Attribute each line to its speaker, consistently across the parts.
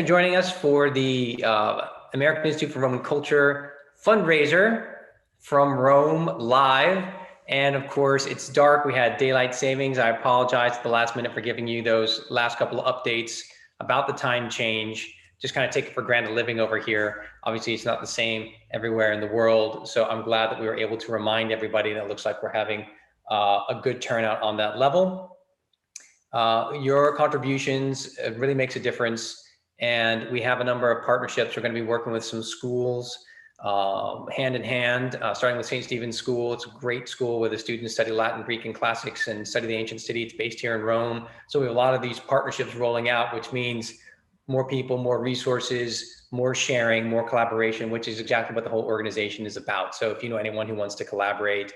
Speaker 1: for joining us for the American Institute for Roman Culture fundraiser from Rome live. And of course, it's dark. We had daylight savings. I apologize at the last minute for giving you those last couple of updates about the time change. Just kind of take it for granted living over here. Obviously, it's not the same everywhere in the world. So I'm glad that we were able to remind everybody that it looks like we're having a good turnout on that level. Your contributions really makes a difference. And we have a number of partnerships. We're going to be working with some schools hand in hand, starting with St. Stephen's School. It's a great school where the students study Latin, Greek, and classics and study the ancient city. It's based here in Rome. So we have a lot of these partnerships rolling out, which means more people, more resources, more sharing, more collaboration, which is exactly what the whole organization is about. So if you know anyone who wants to collaborate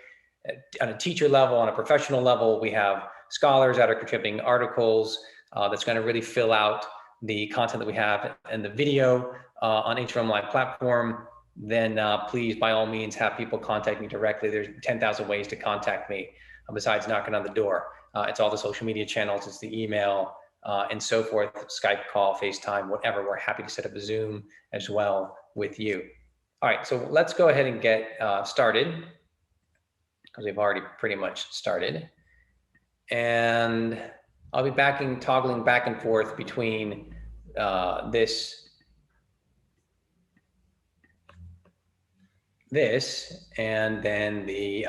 Speaker 1: on a teacher level, on a professional level, we have scholars that are contributing articles that's going to really fill out the content that we have and the video on Ancient Rome Live platform. Then please, by all means, have people contact me directly. There's 10,000 ways to contact me besides knocking on the door. It's all the social media channels, it's the email, and so forth, Skype call, FaceTime, whatever. We're happy to set up a Zoom as well with you. All right, so let's go ahead and get started because we've already pretty much started. And I'll be toggling back and forth between this and then the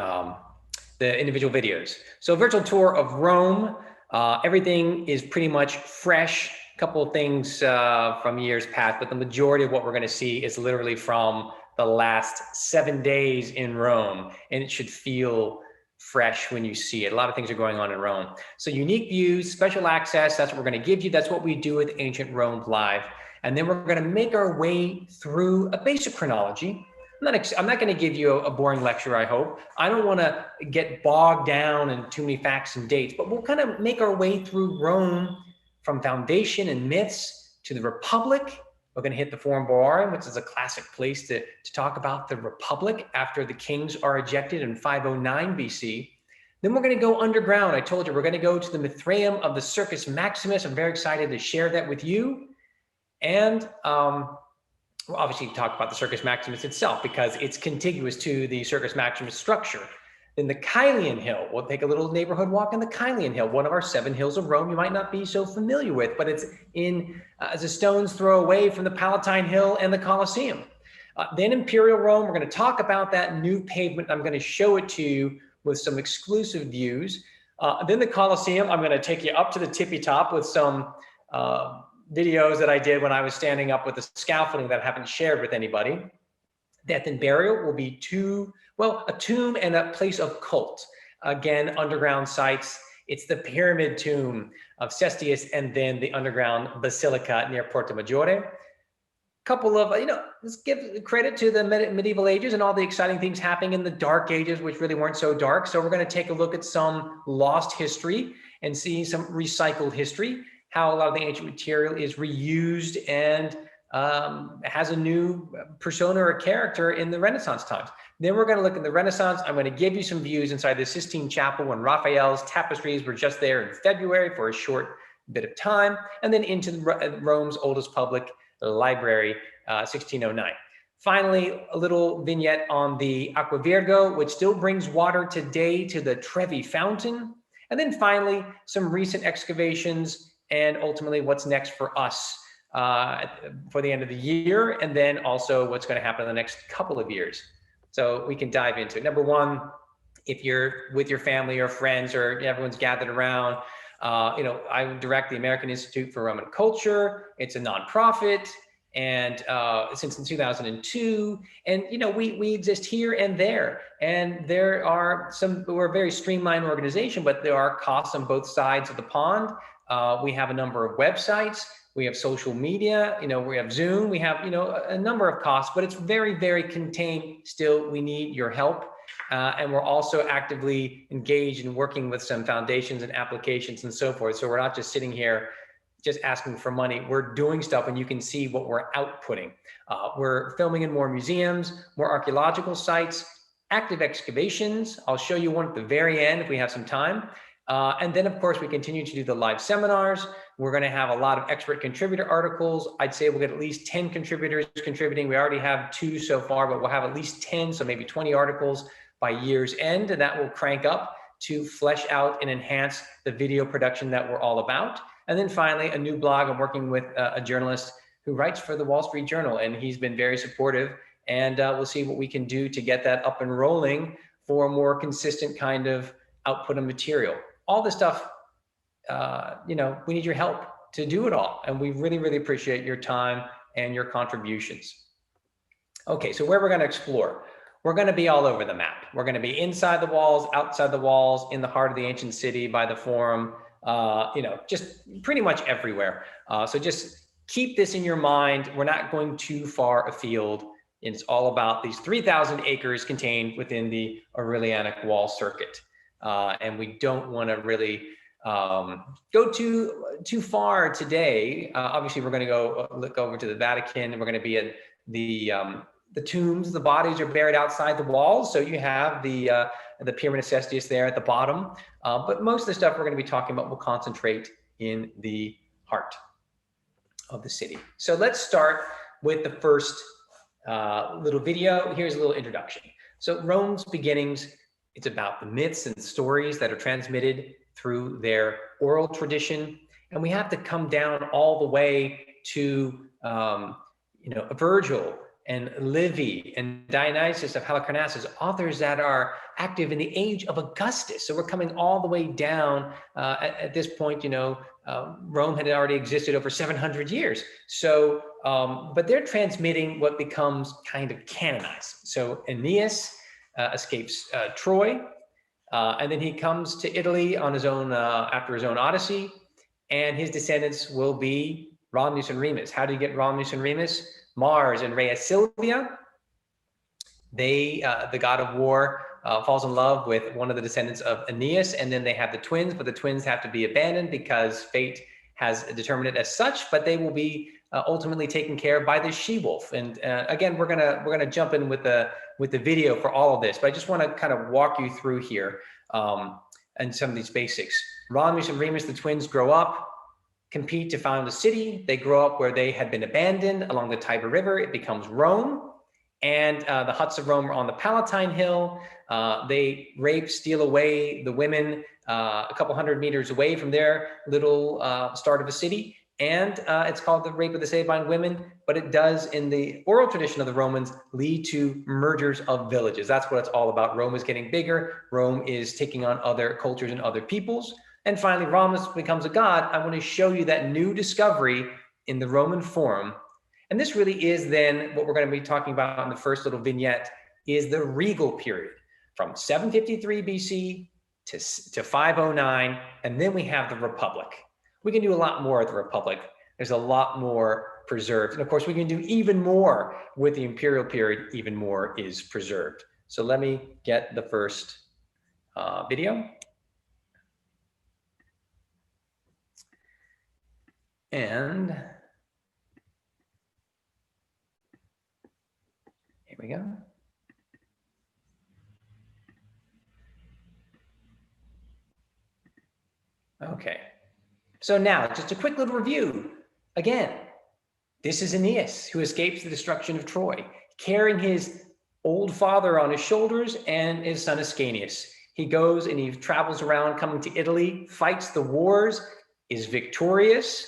Speaker 1: individual videos. So virtual tour of Rome. Everything is pretty much fresh. A couple of things from years past, but the majority of what we're going to see is literally from the last 7 days in Rome, and it should feel fresh when you see it. A lot of things are going on in Rome. So unique views, special access, that's what we're going to give you. That's what we do with Ancient Rome Live. And then we're going to make our way through a basic chronology. I'm not going to give you a boring lecture, I hope. I don't want to get bogged down in too many facts and dates, but we'll kind of make our way through Rome from foundation and myths to the Republic. We're going to hit the Forum Boarum, which is a classic place to talk about the Republic after the kings are ejected in 509 BC. Then we're going to go underground. I told you we're going to go to the Mithraeum of the Circus Maximus. I'm very excited to share that with you. And we'll obviously talk about the Circus Maximus itself because it's contiguous to the Circus Maximus structure. Then the Caelian Hill, we'll take a little neighborhood walk on the Caelian Hill, one of our 7 hills of Rome you might not be so familiar with, but it's as a stone's throw away from the Palatine Hill and the Colosseum. Then Imperial Rome, we're going to talk about that new pavement. I'm going to show it to you with some exclusive views. Then the Colosseum, I'm going to take you up to the tippy top with some videos that I did when I was standing up with the scaffolding that I haven't shared with anybody. Death and burial will be a tomb and a place of cult. Again, underground sites. It's the pyramid tomb of Cestius and then the underground basilica near Porta Maggiore. Couple of, let's give credit to the medieval ages and all the exciting things happening in the dark ages, which really weren't so dark. So we're going to take a look at some lost history and see some recycled history, how a lot of the ancient material is reused and has a new persona or character in the Renaissance times. Then we're going to look at the Renaissance. I'm going to give you some views inside the Sistine Chapel when Raphael's tapestries were just there in February for a short bit of time, and then into Rome's oldest public library, 1609. Finally, a little vignette on the Aqua Virgo, which still brings water today to the Trevi Fountain. And then finally, some recent excavations and ultimately what's next for us for the end of the year, and then also what's going to happen in the next couple of years. So we can dive into it. Number one, if you're with your family or friends or everyone's gathered around, I direct the American Institute for Roman Culture. It's a nonprofit, and since 2002, and we exist here and there. And there are we're a very streamlined organization, but there are costs on both sides of the pond. We have a number of websites, we have social media, we have Zoom, we have, a number of costs, but it's very, very contained. Still, we need your help. And we're also actively engaged in working with some foundations and applications and so forth. So we're not just sitting here just asking for money. We're doing stuff, and you can see what we're outputting. We're filming in more museums, more archaeological sites, active excavations. I'll show you one at the very end if we have some time. And then, of course, we continue to do the live seminars. We're going to have a lot of expert contributor articles. I'd say we'll get at least 10 contributors contributing. We already have 2 so far, but we'll have at least 10, so maybe 20 articles by year's end, and that will crank up to flesh out and enhance the video production that we're all about. And then finally, a new blog. I'm working with a journalist who writes for the Wall Street Journal, and he's been very supportive. And we'll see what we can do to get that up and rolling for a more consistent kind of output of material. All this stuff, you know, we need your help to do it all. And we really, really appreciate your time and your contributions. Okay, so where we're going to explore. We're going to be all over the map. We're going to be inside the walls, outside the walls, in the heart of the ancient city, by the forum, you know, just pretty much everywhere. So just keep this in your mind. We're not going too far afield. It's all about these 3,000 acres contained within the Aurelianic wall circuit. And we don't want to really go too far today. Obviously, we're going to go look over to the Vatican, and we're going to be in the tombs. The bodies are buried outside the walls, so you have the Pyramid of Cestius there at the bottom. But most of the stuff we're going to be talking about will concentrate in the heart of the city. So let's start with the first little video. Here's a little introduction. So Rome's beginnings. It's about the myths and stories that are transmitted through their oral tradition. And we have to come down all the way to, you know, Virgil and Livy and Dionysius of Halicarnassus, authors that are active in the age of Augustus. So we're coming all the way down. At this point, you know, Rome had already existed over 700 years. So, but they're transmitting what becomes kind of canonized. So Aeneas escapes Troy, and then he comes to Italy on his own after his own Odyssey, and his descendants will be Romulus and Remus. How do you get Romulus and Remus? Mars and Rhea Silvia. They, the god of war, falls in love with one of the descendants of Aeneas, and then they have the twins, but the twins have to be abandoned because fate has determined it as such. But they will be ultimately taken care of by the she-wolf. And again, we're gonna jump in with the video for all of this, but I just want to kind of walk you through here and some of these basics. Romulus and Remus, the twins, grow up, compete to found a city. They grow up where they had been abandoned along the Tiber River. It becomes Rome, and the huts of Rome are on the Palatine Hill. They rape, steal away the women a couple hundred meters away from their little start of a city. And it's called the rape of the Sabine women, but it does, in the oral tradition of the Romans, lead to mergers of villages. That's what it's all about. Rome is getting bigger. Rome is taking on other cultures and other peoples. And finally, Romulus becomes a god. I want to show you that new discovery in the Roman Forum. And this really is then what we're going to be talking about in the first little vignette, is the regal period from 753 BC to 509. And then we have the Republic. We can do a lot more at the Republic. There's a lot more preserved. And of course, we can do even more with the imperial period. Even more is preserved. So let me get the first video. And here we go. Okay. So now, just a quick little review. Again, this is Aeneas, who escapes the destruction of Troy, carrying his old father on his shoulders and his son Ascanius. He goes and he travels around, coming to Italy, fights the wars, is victorious.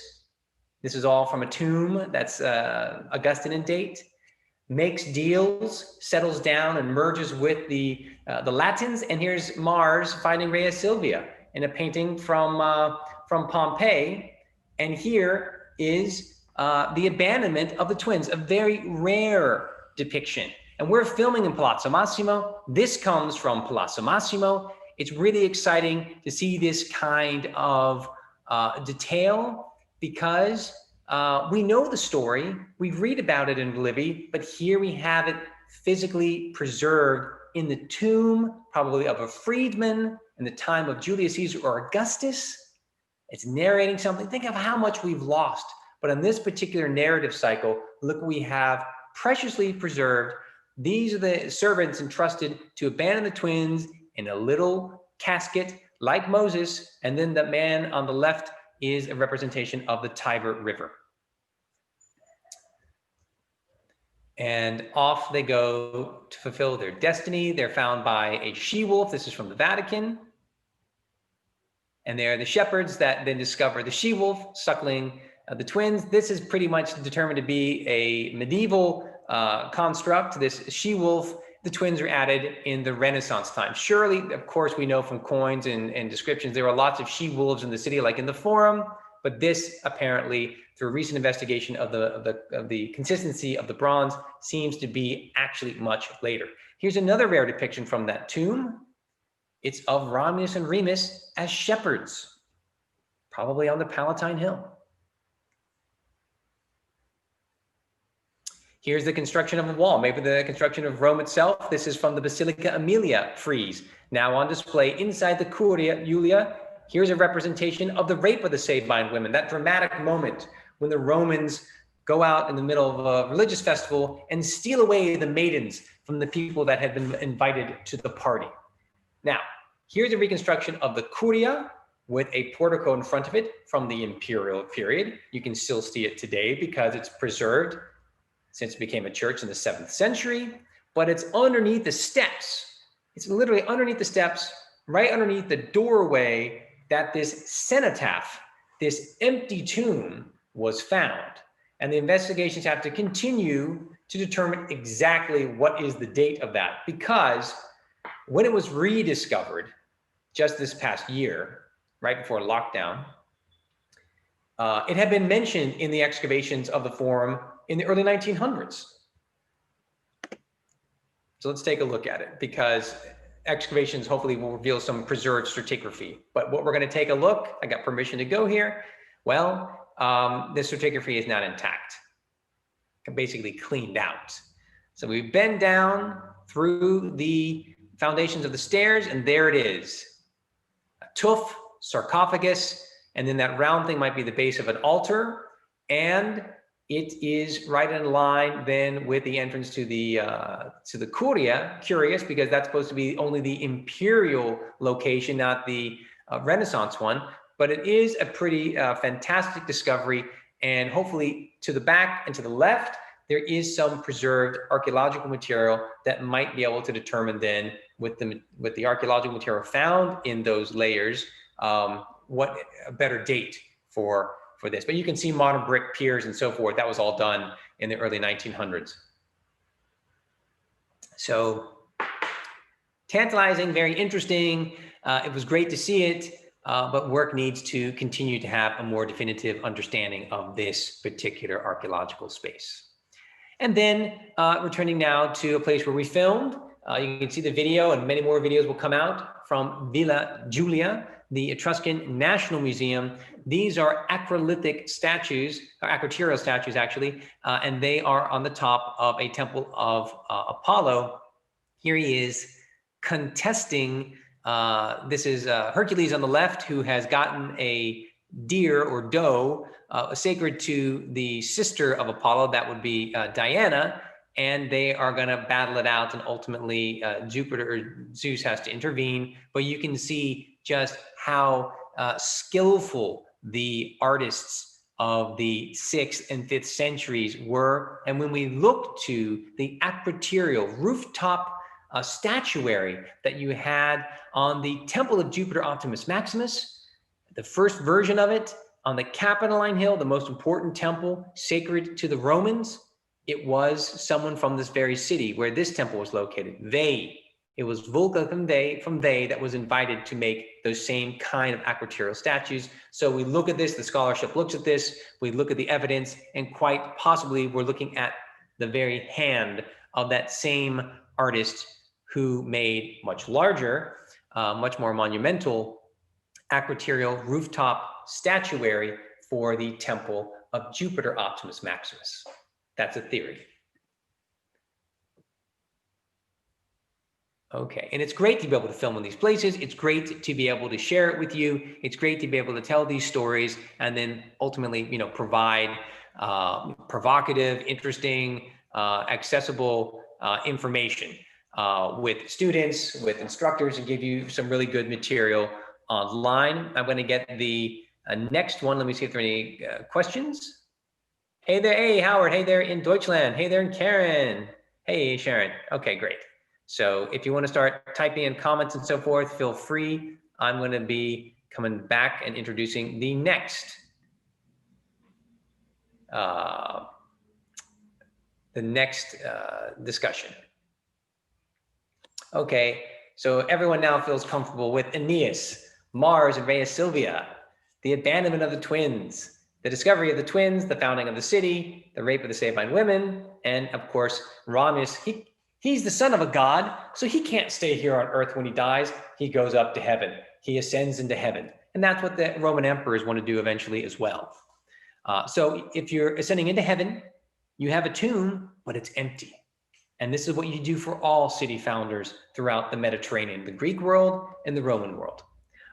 Speaker 1: This is all from a tomb that's Augustan in date. Makes deals, settles down, and merges with the Latins. And here's Mars fighting Rhea Silvia in a painting from Pompeii. And here is the abandonment of the twins, a very rare depiction. And we're filming in Palazzo Massimo. This comes from Palazzo Massimo. It's really exciting to see this kind of detail, because we know the story, we read about it in Livy, but here we have it physically preserved in the tomb, probably of a freedman in the time of Julius Caesar or Augustus. It's narrating something. Think of how much we've lost. But in this particular narrative cycle, look what we have preciously preserved. These are the servants entrusted to abandon the twins in a little casket like Moses, and then the man on the left is a representation of the Tiber River. And off they go to fulfill their destiny. They're found by a she-wolf. This is from the Vatican. And they're the shepherds that then discover the she-wolf suckling the twins. This is pretty much determined to be a medieval construct, this she-wolf. The twins are added in the Renaissance time. Surely, of course, we know from coins and descriptions, there were lots of she-wolves in the city, like in the Forum, but this apparently, through a recent investigation of the consistency of the bronze, seems to be actually much later. Here's another rare depiction from that tomb. It's of Romulus and Remus as shepherds, probably on the Palatine Hill. Here's the construction of a wall, maybe the construction of Rome itself. This is from the Basilica Aemilia frieze, now on display inside the Curia Julia. Here's a representation of the rape of the Sabine women, that dramatic moment when the Romans go out in the middle of a religious festival and steal away the maidens from the people that had been invited to the party. Now, here's a reconstruction of the Curia with a portico in front of it from the imperial period. You can still see it today because it's preserved since it became a church in the 7th century, but it's underneath the steps. It's literally underneath the steps, right underneath the doorway, that this cenotaph, this empty tomb, was found. And the investigations have to continue to determine exactly what is the date of that, because when it was rediscovered just this past year, right before lockdown, it had been mentioned in the excavations of the Forum in the early 1900s. So let's take a look at it, because excavations hopefully will reveal some preserved stratigraphy. But what we're going to take a look, I got permission to go here. Well, this stratigraphy is not intact, basically cleaned out. So we bend down through the foundations of the stairs, and there it is. A tuff, sarcophagus, and then that round thing might be the base of an altar, and it is right in line then with the entrance to the Curia. Curious, because that's supposed to be only the imperial location, not the Renaissance one. But it is a pretty fantastic discovery, and hopefully to the back and to the left, there is some preserved archaeological material that might be able to determine then with the archaeological material found in those layers, what a better date for this. But you can see modern brick piers and so forth. That was all done in the early 1900s. So tantalizing, very interesting. It was great to see it, but work needs to continue to have a more definitive understanding of this particular archaeological space. And then returning now to a place where we filmed. You can see the video, and many more videos will come out from Villa Giulia, the Etruscan National Museum. These are acrolithic statues, or acroterial statues actually, and they are on the top of a temple of Apollo. Here he is contesting, this is Hercules on the left, who has gotten a deer or doe sacred to the sister of Apollo, that would be Diana, and they are going to battle it out, and ultimately Jupiter or Zeus has to intervene. But you can see just how skillful the artists of the 6th and 5th centuries were. And when we look to the acroterial rooftop statuary that you had on the Temple of Jupiter Optimus Maximus, the first version of it on the Capitoline Hill, the most important temple sacred to the Romans, it was someone from this very city where this temple was located. It was Vulca from they that was invited to make those same kind of acroterial statues. So we look at this, the scholarship looks at this, we look at the evidence, and quite possibly we're looking at the very hand of that same artist who made much larger, much more monumental acroterial rooftop statuary for the Temple of Jupiter Optimus Maximus. That's a theory. Okay, and it's great to be able to film in these places. It's great to be able to share it with you. It's great to be able to tell these stories and then ultimately, provide provocative, interesting, accessible information with students, with instructors, and give you some really good material online. I'm going to get the next one. Let me see if there are any questions. Hey there, hey, Howard. Hey there in Deutschland. Hey there in Karen. Hey, Sharon. Okay, great. So if you want to start typing in comments and so forth, feel free. I'm going to be coming back and introducing the next discussion. Okay, so everyone now feels comfortable with Aeneas, Mars and Rhea Silvia, the abandonment of the twins, the discovery of the twins, the founding of the city, the rape of the Sabine women, and of course, Romulus, he's the son of a god, so he can't stay here on Earth when he dies. He goes up to heaven. He ascends into heaven. And that's what the Roman emperors want to do eventually as well. So if you're ascending into heaven, you have a tomb, but it's empty. And this is what you do for all city founders throughout the Mediterranean, the Greek world and the Roman world.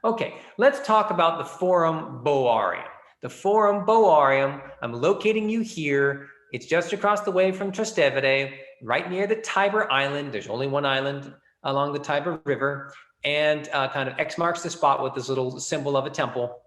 Speaker 1: Okay, let's talk about the Forum Boarium. The Forum Boarium, I'm locating you here. It's just across the way from Trastevere, right near the Tiber Island. There's only one island along the Tiber River. And kind of X marks the spot with this little symbol of a temple.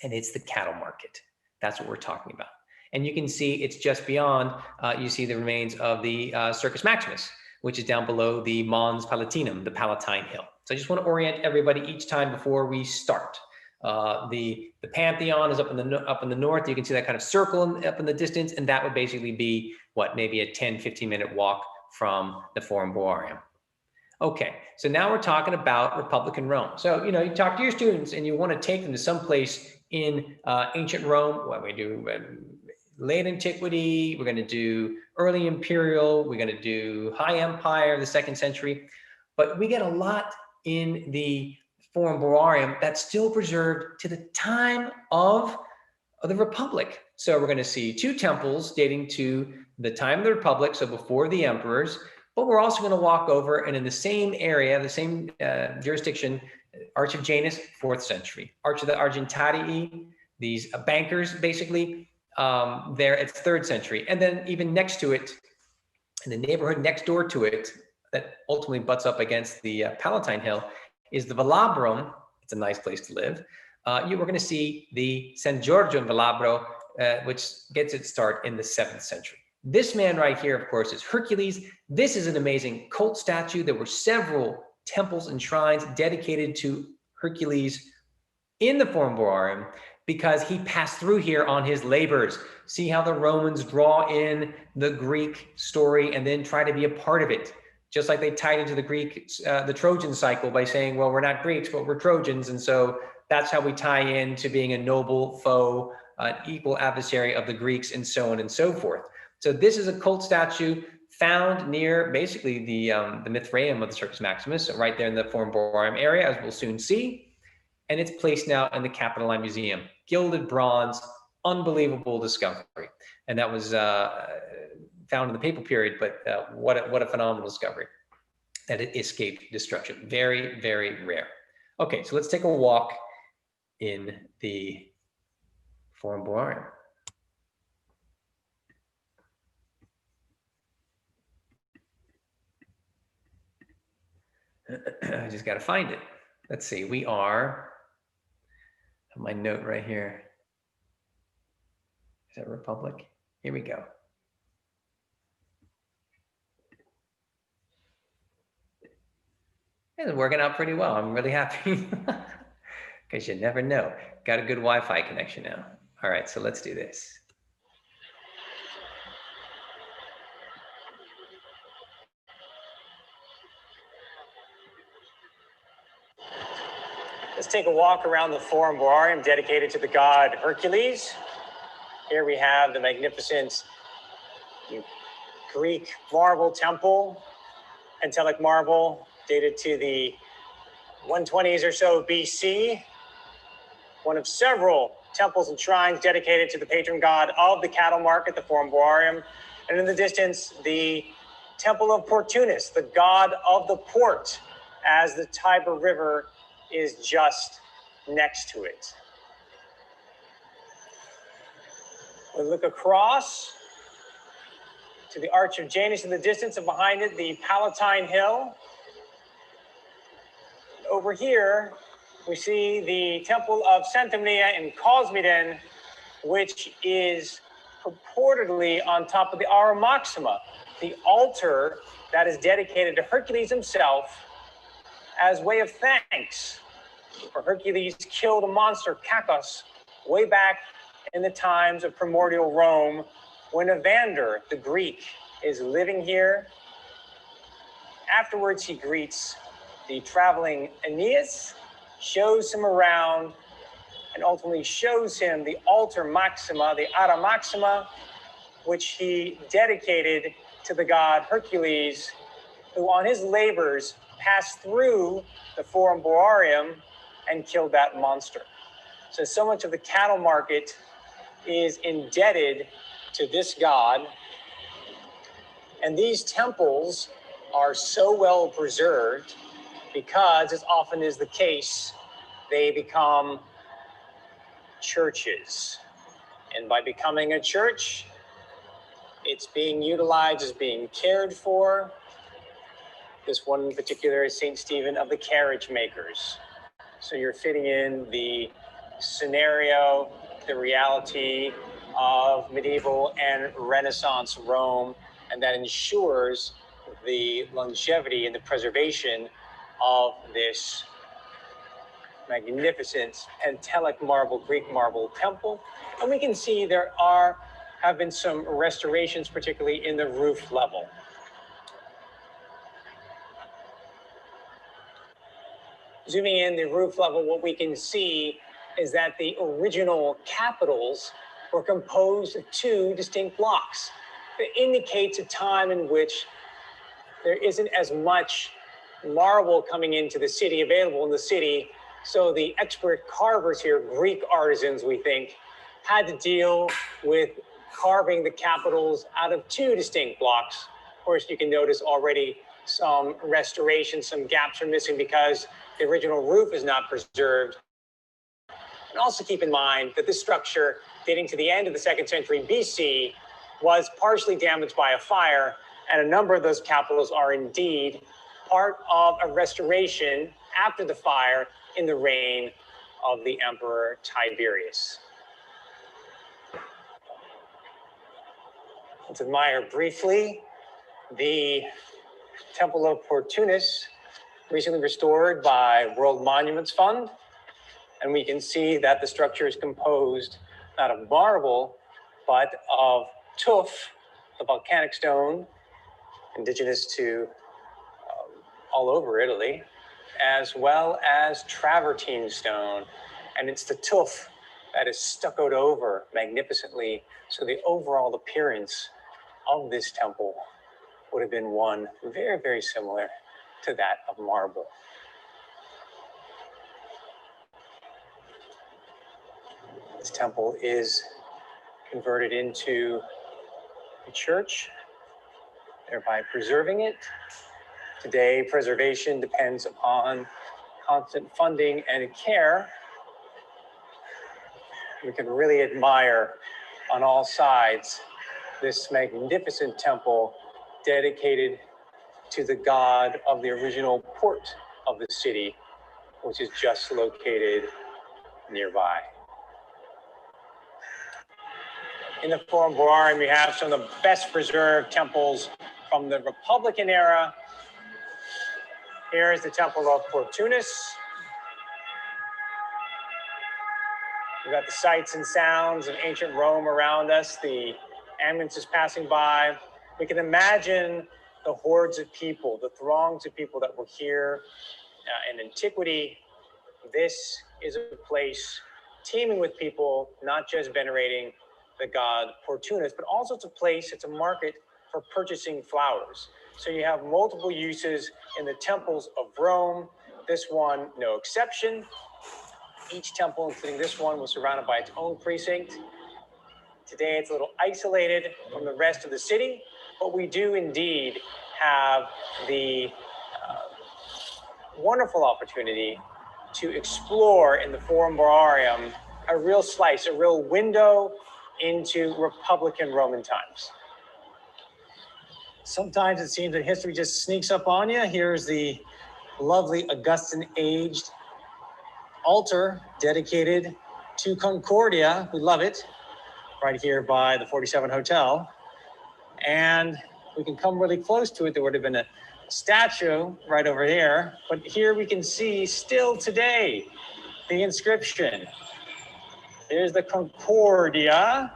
Speaker 1: And it's the cattle market. That's what we're talking about. And you can see it's just beyond, you see the remains of the Circus Maximus, which is down below the Mons Palatinum, the Palatine Hill. So I just want to orient everybody each time before we start. The Pantheon is up in the north. You can see that kind of circle up in the distance, and that would basically be what, maybe a 10-15 minute walk from the Forum Boarium. Okay, so now we're talking about Republican Rome. So, you talk to your students and you want to take them to some place in ancient Rome. What we do, late antiquity, we're going to do early imperial, we're going to do high empire, the 2nd century. But we get a lot in the Forum Boarium that's still preserved to the time of the Republic. So we're going to see 2 temples dating to the time of the Republic, so before the emperors. But we're also going to walk over, and in the same area, the same jurisdiction, Arch of Janus, 4th century. Arch of the Argentarii, these bankers, basically, there it's 3rd century. And then even next to it, in the neighborhood next door to it, that ultimately butts up against the Palatine Hill, is the Velabrum. It's a nice place to live. We're going to see the San Giorgio in Velabro, which gets its start in the 7th century. This man right here, of course, is Hercules. This is an amazing cult statue. There were several temples and shrines dedicated to Hercules in the Forum Boarium because he passed through here on his labors. See how the Romans draw in the Greek story and then try to be a part of it. Just like they tied into the the Trojan cycle by saying, well, we're not Greeks, but we're Trojans. And so that's how we tie in to being a noble foe, an equal adversary of the Greeks, and so on and so forth. So this is a cult statue found near basically the Mithraeum of the Circus Maximus, right there in the Forum Boarium area, as we'll soon see. And it's placed now in the Capitoline Museum. Gilded bronze, unbelievable discovery. And that was found in the Papal period, but what a phenomenal discovery that it escaped destruction. Very, very rare. Okay, so let's take a walk in the Forum Boarium. I just got to find it. Let's see, we are, my note right here. Is that Republic? Here we go. It's working out pretty well. I'm really happy because you never know. Got a good Wi-Fi connection now. All right, so let's do this. Let's take a walk around the Forum Boarium dedicated to the god Hercules. Here we have the magnificent Greek marble temple, Pentelic marble, dated to the 120s or so BC. One of several temples and shrines dedicated to the patron god of the cattle market, the Forum Boarium. And in the distance, the Temple of Portunus, the god of the port, as the Tiber River is just next to it. We look across to the Arch of Janus in the distance, and behind it, the Palatine Hill. Over here, we see the Temple of Santamnia in Cosmeden, which is purportedly on top of the Ara Maxima, the altar that is dedicated to Hercules himself as way of thanks for Hercules killed a monster, Cacus, way back in the times of primordial Rome, when Evander, the Greek, is living here. Afterwards, he greets the traveling Aeneas, shows him around, and ultimately shows him the altar maxima, the Ara Maxima, which he dedicated to the god Hercules, who on his labors passed through the Forum Boarium and killed that monster. So much of the cattle market is indebted to this god. And these temples are so well preserved because, as often is the case, they become churches. And by becoming a church, it's being utilized, as being cared for. This one in particular is St. Stephen of the Carriage Makers. So you're fitting in the scenario, the reality of medieval and Renaissance Rome, and that ensures the longevity and the preservation of this magnificent Pentelic marble, Greek marble temple. And we can see there have been some restorations, particularly in the roof level. Zooming in the roof level, what we can see is that the original capitals were composed of two distinct blocks. That indicates a time in which there isn't as much marble coming into the city, available in the city. So the expert carvers here, Greek artisans, we think, had to deal with carving the capitals out of two distinct blocks. Of course, you can notice already some restoration, some gaps are missing because the original roof is not preserved. And also keep in mind that this structure, dating to the end of the 2nd century BC, was partially damaged by a fire, and a number of those capitals are indeed part of a restoration after the fire in the reign of the Emperor Tiberius. Let's admire briefly the Temple of Portunus, recently restored by World Monuments Fund. And we can see that the structure is composed not of marble, but of tuff, the volcanic stone, indigenous to all over Italy, as well as travertine stone. And it's the tuff that is stuccoed over magnificently. So the overall appearance of this temple would have been one very, very similar to that of marble. This temple is converted into a church, thereby preserving it. Today, preservation depends upon constant funding and care. We can really admire on all sides this magnificent temple dedicated to the god of the original port of the city, which is just located nearby. In the Forum Boarium, we have some of the best preserved temples from the Republican era. Here is the Temple of Portunus. We've got the sights and sounds of ancient Rome around us. The ambulance is passing by. We can imagine the hordes of people, the throngs of people that were here in antiquity. This is a place teeming with people, not just venerating the god Portunus, but also it's a place, it's a market for purchasing flowers. So you have multiple uses in the temples of Rome. This one, no exception. Each temple, including this one, was surrounded by its own precinct. Today, it's a little isolated from the rest of the city, but we do indeed have the wonderful opportunity to explore in the Forum Boarium a real slice, a real window into Republican Roman times. Sometimes it seems that history just sneaks up on you. Here's the lovely Augustan-aged altar dedicated to Concordia. We love it. Right here by the 47 Hotel. And we can come really close to it. There would have been a statue right over here. But here we can see still today the inscription. There's the Concordia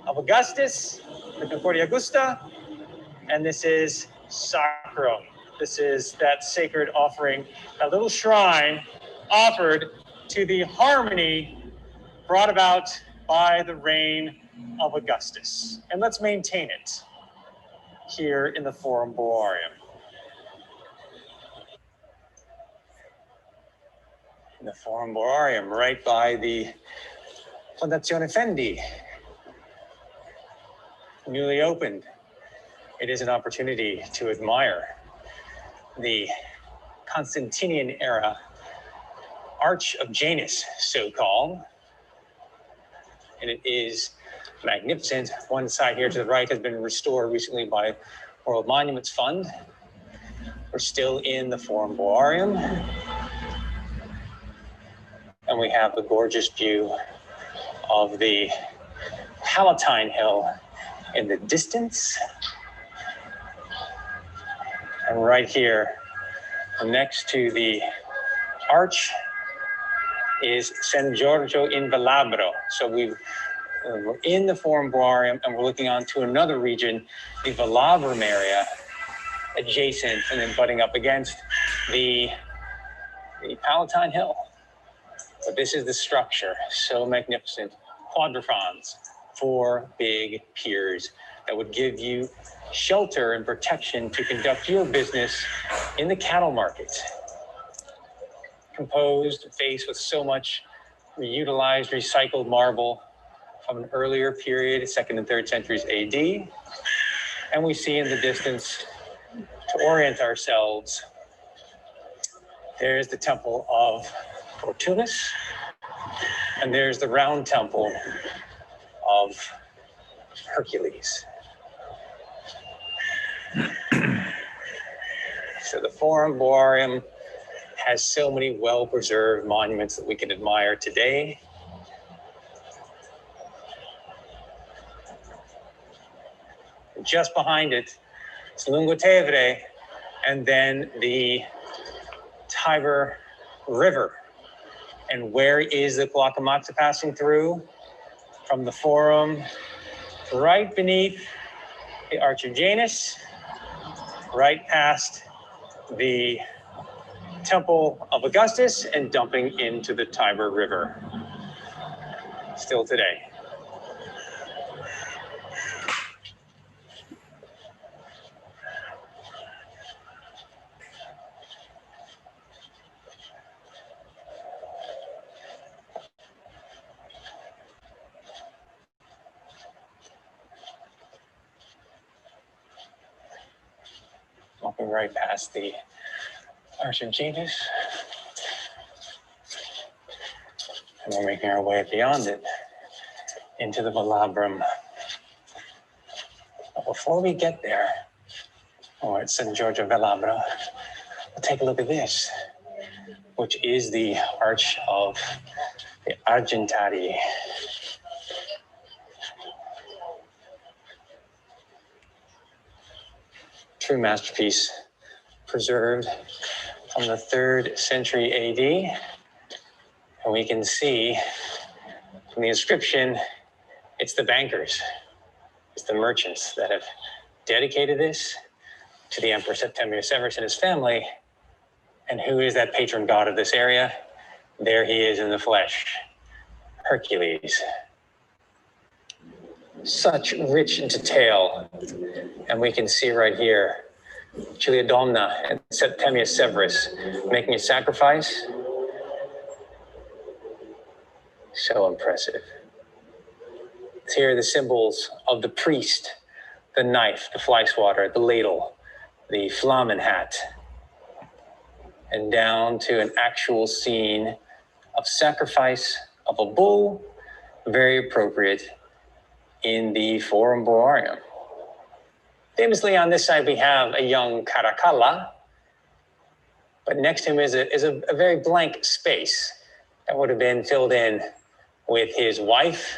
Speaker 1: of Augustus, the Concordia Augusta. And this is Sacrum. This is that sacred offering, that little shrine offered to the harmony brought about by the reign of Augustus. And let's maintain it here in the Forum Boarium. In the Forum Boarium, right by the Fondazione Fendi, newly opened. It is an opportunity to admire the Constantinian era Arch of Janus, so-called. And it is magnificent. One side here to the right has been restored recently by World Monuments Fund. We're still in the Forum Boarium. And we have the gorgeous view of the Palatine Hill in the distance. And right here, next to the arch, is San Giorgio in Velabro. So we're in the Forum Boarium and we're looking on to another region, the Velabrum area, adjacent and then butting up against the Palatine Hill. But this is the structure, so magnificent. Quadrifrons, 4 big piers that would give you shelter and protection to conduct your business in the cattle market. Composed, faced with so much reutilized, recycled marble from an earlier period, 2nd and 3rd centuries AD. And we see in the distance, to orient ourselves, there's the temple of Fortunus, and there's the round temple of Hercules. So the Forum Boarium has so many well-preserved monuments that we can admire today. Just behind it, it's Lungo Tevere, and then the Tiber River. And where is the Guacamatza passing through? From the Forum, right beneath the Arch of Janus, right past the Temple of Augustus, and dumping into the Tiber River. Still today. Walking right past the Arch of Janus. And we're making our way beyond it into the Velabrum. But before we get there, or at San Giorgio Velabro, we'll take a look at this, which is the Arch of the Argentari. True masterpiece, preserved from the 3rd century AD. And we can see from the inscription, it's the bankers, it's the merchants that have dedicated this to the Emperor Septimius Severus and his family. And who is that patron god of this area? There he is in the flesh, Hercules. Such rich detail. And we can see right here, Julia Domna and Septimius Severus making a sacrifice. So impressive. Here are the symbols of the priest, the knife, the fly swatter, the ladle, the flamen hat, and down to an actual scene of sacrifice of a bull, very appropriate in the Forum Boarium. Famously on this side, we have a young Caracalla,
Speaker 2: But next to him is a very blank space that would have been filled in with his wife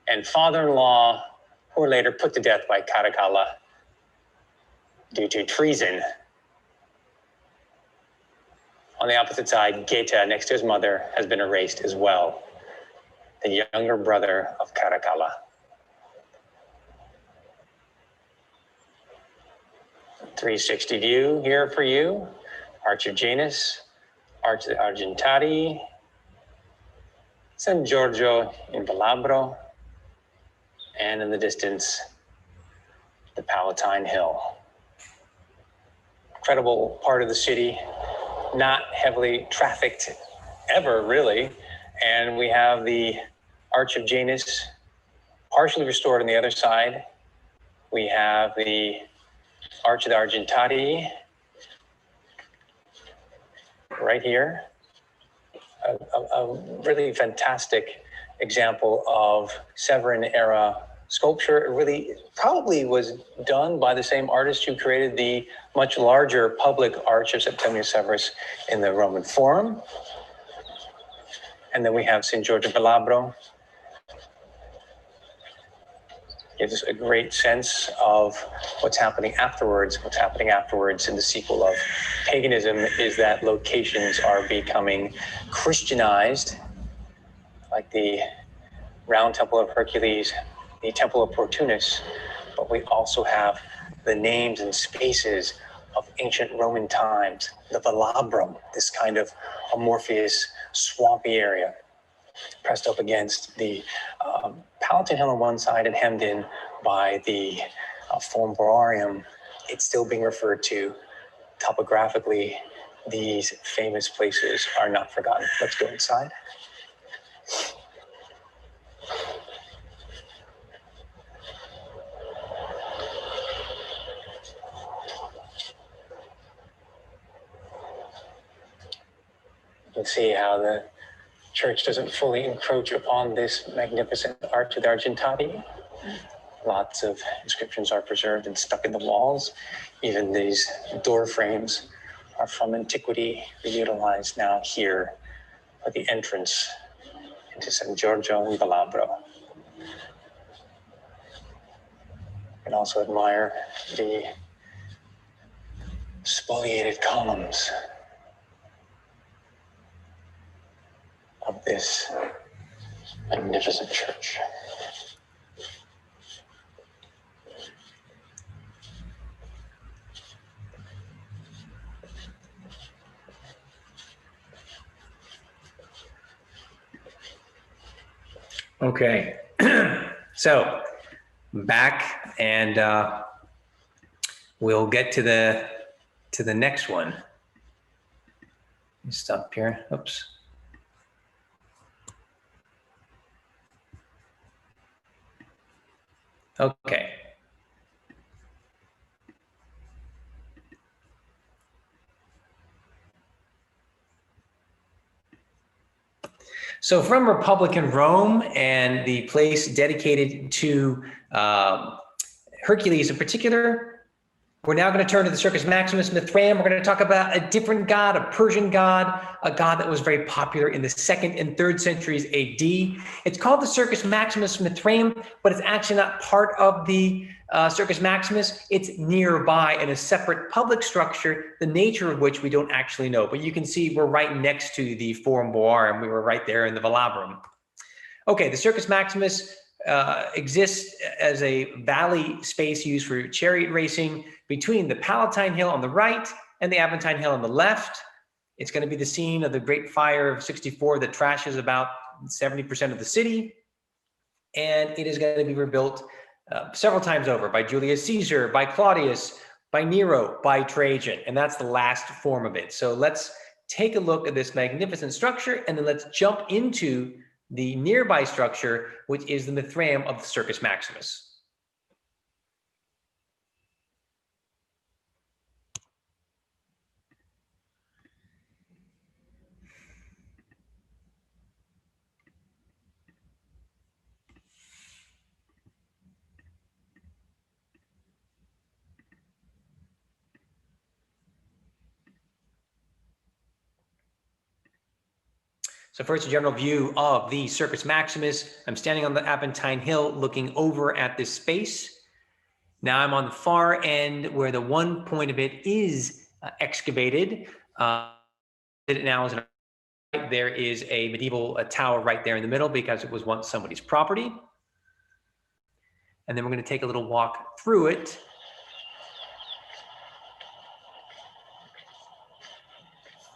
Speaker 2: and father-in-law, who were later put to death by Caracalla due to treason. On the opposite side, Geta, next to his mother, has been erased as well, the younger brother of Caracalla. 360 view here for you. Arch of Janus, Arch of the Argentari, San Giorgio in Velabro, and in the distance, the Palatine Hill. Incredible part of the city, not heavily trafficked ever, really. And we have the Arch of Janus partially restored on the other side. We have the Arch of the Argentari right here. A really fantastic example of Severan era sculpture. It really probably was done by the same artist who created the much larger public arch of Septimius Severus in the Roman Forum. And then we have St. George of Velabro. Gives us a great sense of what's happening afterwards. What's happening afterwards in the sequel of paganism is that locations are becoming Christianized, like the round temple of Hercules, the temple of Portunus, but we also have the names and spaces of ancient Roman times, the Velabrum, this kind of amorphous, swampy area, pressed up against the Palatine Hill on one side and hemmed in by the Forum Boarium. It's still being referred to topographically. These famous places are not forgotten. Let's go inside. You can see how the church doesn't fully encroach upon this magnificent Arch of the Argentari. Lots of inscriptions are preserved and stuck in the walls. Even these door frames are from antiquity, utilized now here for the entrance into San Giorgio in Velabro. You can also admire the spoliated columns of this magnificent church.
Speaker 1: Okay, so back and we'll get to the next one. Let me stop here. Oops. Okay. So from Republican Rome and the place dedicated to Hercules in particular, we're now going to turn to the Circus Maximus Mithraeum. We're going to talk about a different god, a Persian god, a god that was very popular in the 2nd and 3rd centuries AD. It's called the Circus Maximus Mithraeum, but it's actually not part of the Circus Maximus. It's nearby in a separate public structure, the nature of which we don't actually know. But you can see we're right next to the Forum Boarium. We were right there in the Velabrum. Okay, the Circus Maximus exists as a valley space used for chariot racing between the Palatine Hill on the right and the Aventine Hill on the left. It's going to be the scene of the Great Fire of 64 that trashes about 70% of the city. And it is going to be rebuilt several times over by Julius Caesar, by Claudius, by Nero, by Trajan. And that's the last form of it. So let's take a look at this magnificent structure, and then let's jump into the nearby structure, which is the Mithraeum of the Circus Maximus. So first, a general view of the Circus Maximus. I'm standing on the Aventine Hill looking over at this space. Now I'm on the far end where the one point of it is excavated. Now is there is a medieval tower right there in the middle because it was once somebody's property. And then we're going to take a little walk through it.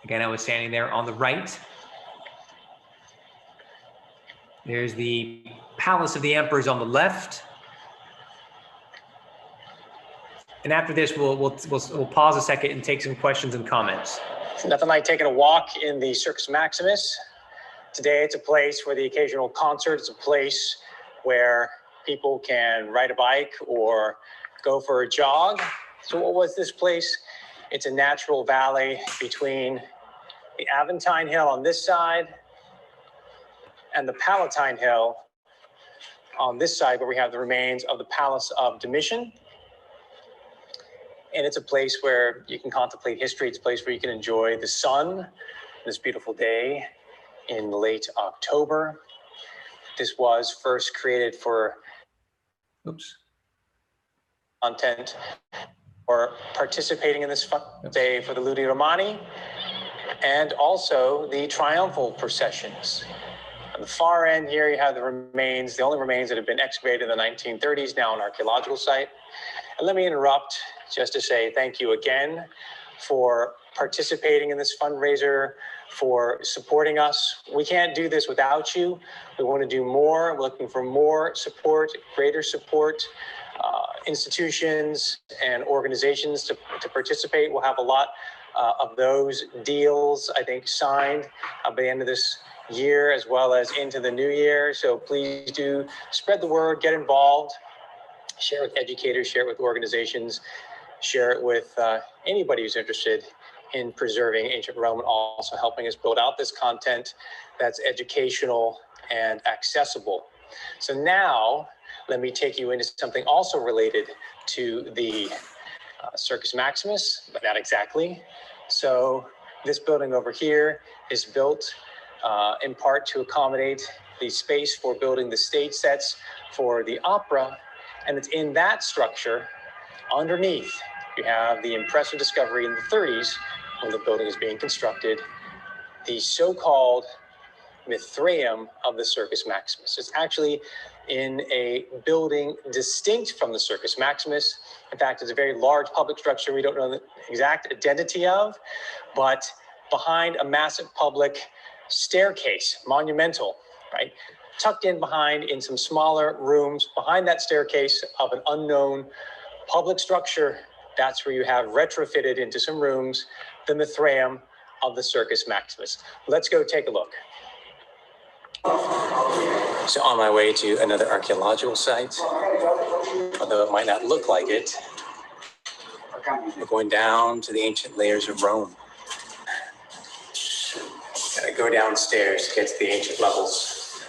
Speaker 1: Again, I was standing there on the right. There's the Palace of the Emperors on the left. And after this, we'll pause a second and take some questions and comments.
Speaker 2: Nothing like taking a walk in the Circus Maximus. Today, it's a place for the occasional concert. It's a place where people can ride a bike or go for a jog. So what was this place? It's a natural valley between the Aventine Hill on this side and the Palatine Hill on this side, where we have the remains of the Palace of Domitian. And it's a place where you can contemplate history. It's a place where you can enjoy the sun this beautiful day in late October. This was first created for content or participating in this day for the Ludi Romani and also the triumphal processions. On the far end here, you have the remains, the only remains that have been excavated in the 1930s, now an archaeological site. And let me interrupt just to say thank you again for participating in this fundraiser, for supporting us. We can't do this without you. We want to do more. We're looking for more support, greater support, institutions and organizations to participate. We'll have a lot of those deals, I think, signed by the end of this year as well as into the new year. So please do spread the word, get involved, share with educators, share it with organizations, share it with anybody who's interested in preserving ancient Rome and also helping us build out this content that's educational and accessible. So now let me take you into something also related to the Circus Maximus, but not exactly. So this building over here is built in part to accommodate the space for building the stage sets for the opera. And it's in that structure underneath, you have the impressive discovery in the 30s when the building is being constructed, the so-called Mithraeum of the Circus Maximus. It's actually in a building distinct from the Circus Maximus. In fact, it's a very large public structure we don't know the exact identity of, but behind a massive public staircase, monumental, right? Tucked in behind in some smaller rooms, behind that staircase of an unknown public structure, that's where you have retrofitted into some rooms, the Mithraeum of the Circus Maximus. Let's go take a look. So on my way to another archaeological site, although it might not look like it, we're going down to the ancient layers of Rome. Gotta go downstairs to get to the ancient levels.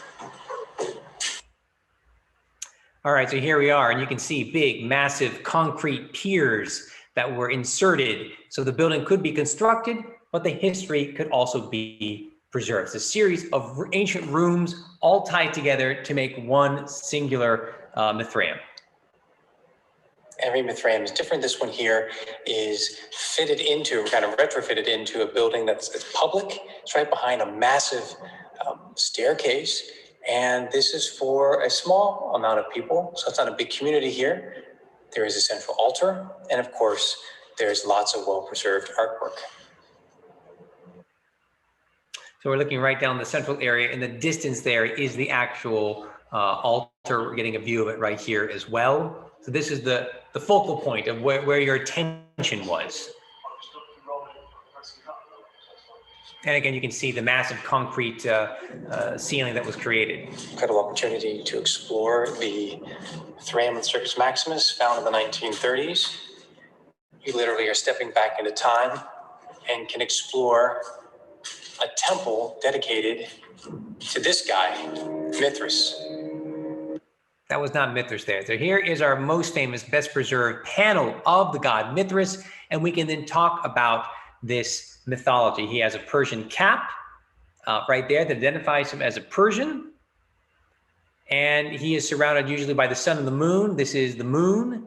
Speaker 1: All right, so here we are, and you can see big, massive concrete piers that were inserted. So the building could be constructed, but the history could also be preserved. It's a series of ancient rooms all tied together to make one singular Mithraeum.
Speaker 2: Every Mithraeum is different. This one here is fitted into, kind of retrofitted into a building that's public. It's right behind a massive staircase. And this is for a small amount of people. So it's not a big community here. There is a central altar. And of course, there's lots of well-preserved artwork.
Speaker 1: So we're looking right down the central area. In the distance there is the actual altar. We're getting a view of it right here as well. So this is the focal point of where your attention was. And again, you can see the massive concrete ceiling that was created.
Speaker 2: Incredible opportunity to explore the Mithraeum and Circus Maximus, found in the 1930s. You literally are stepping back into time and can explore a temple dedicated to this guy, Mithras.
Speaker 1: That was not Mithras there. So here is our most famous, best preserved panel of the god Mithras. And we can then talk about this mythology. He has a Persian cap. right there that identifies him as a Persian. And he is surrounded usually by the sun and the moon. This is the moon.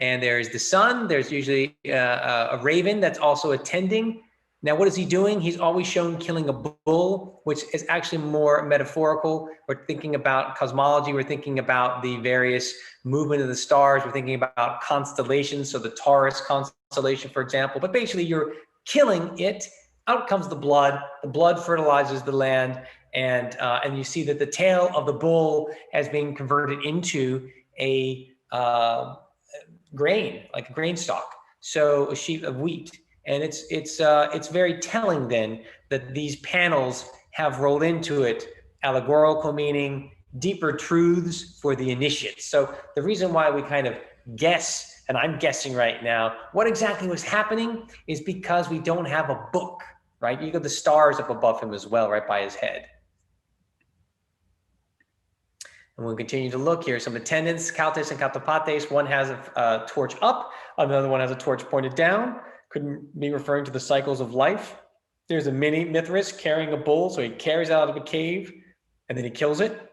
Speaker 1: And there's the sun. There's usually a raven that's also attending. Now, what is he doing? He's always shown killing a bull, which is actually more metaphorical. We're thinking about cosmology. We're thinking about the various movement of the stars. We're thinking about constellations. So the Taurus constellation, for example. But basically, you're killing it. Out comes the blood. The blood fertilizes the land. And you see that the tail of the bull has been converted into a grain, like a grain stalk. So a sheaf of wheat. And it's very telling then that these panels have rolled into it allegorical meaning, deeper truths for the initiates. So the reason why we kind of guess, and I'm guessing right now, what exactly was happening is because we don't have a book, right? You got the stars up above him as well, right by his head. And we'll continue to look here. Some attendants, Caltes and Caltopates. One has a torch up, another one has a torch pointed down. Could be referring to the cycles of life. There's a mini Mithras carrying a bull, so he carries it out of a cave and then he kills it.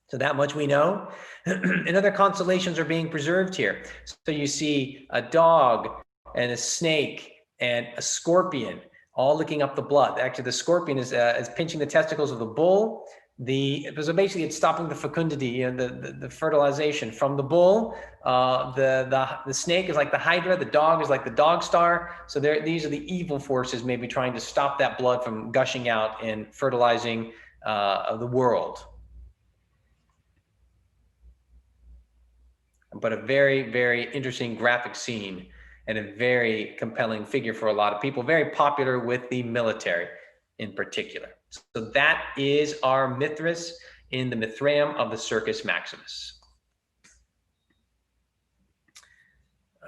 Speaker 1: So that much we know. And other constellations are being preserved here. So you see a dog and a snake and a scorpion all licking up the blood. Actually, the scorpion is pinching the testicles of the bull. So basically it's stopping the fecundity, the fertilization from the bull. The snake is like the hydra, the dog is like the dog star. So these are the evil forces maybe trying to stop that blood from gushing out and fertilizing the world. But a very, very interesting graphic scene and a very compelling figure for a lot of people, very popular with the military in particular. So that is our Mithras in the Mithraeum of the Circus Maximus.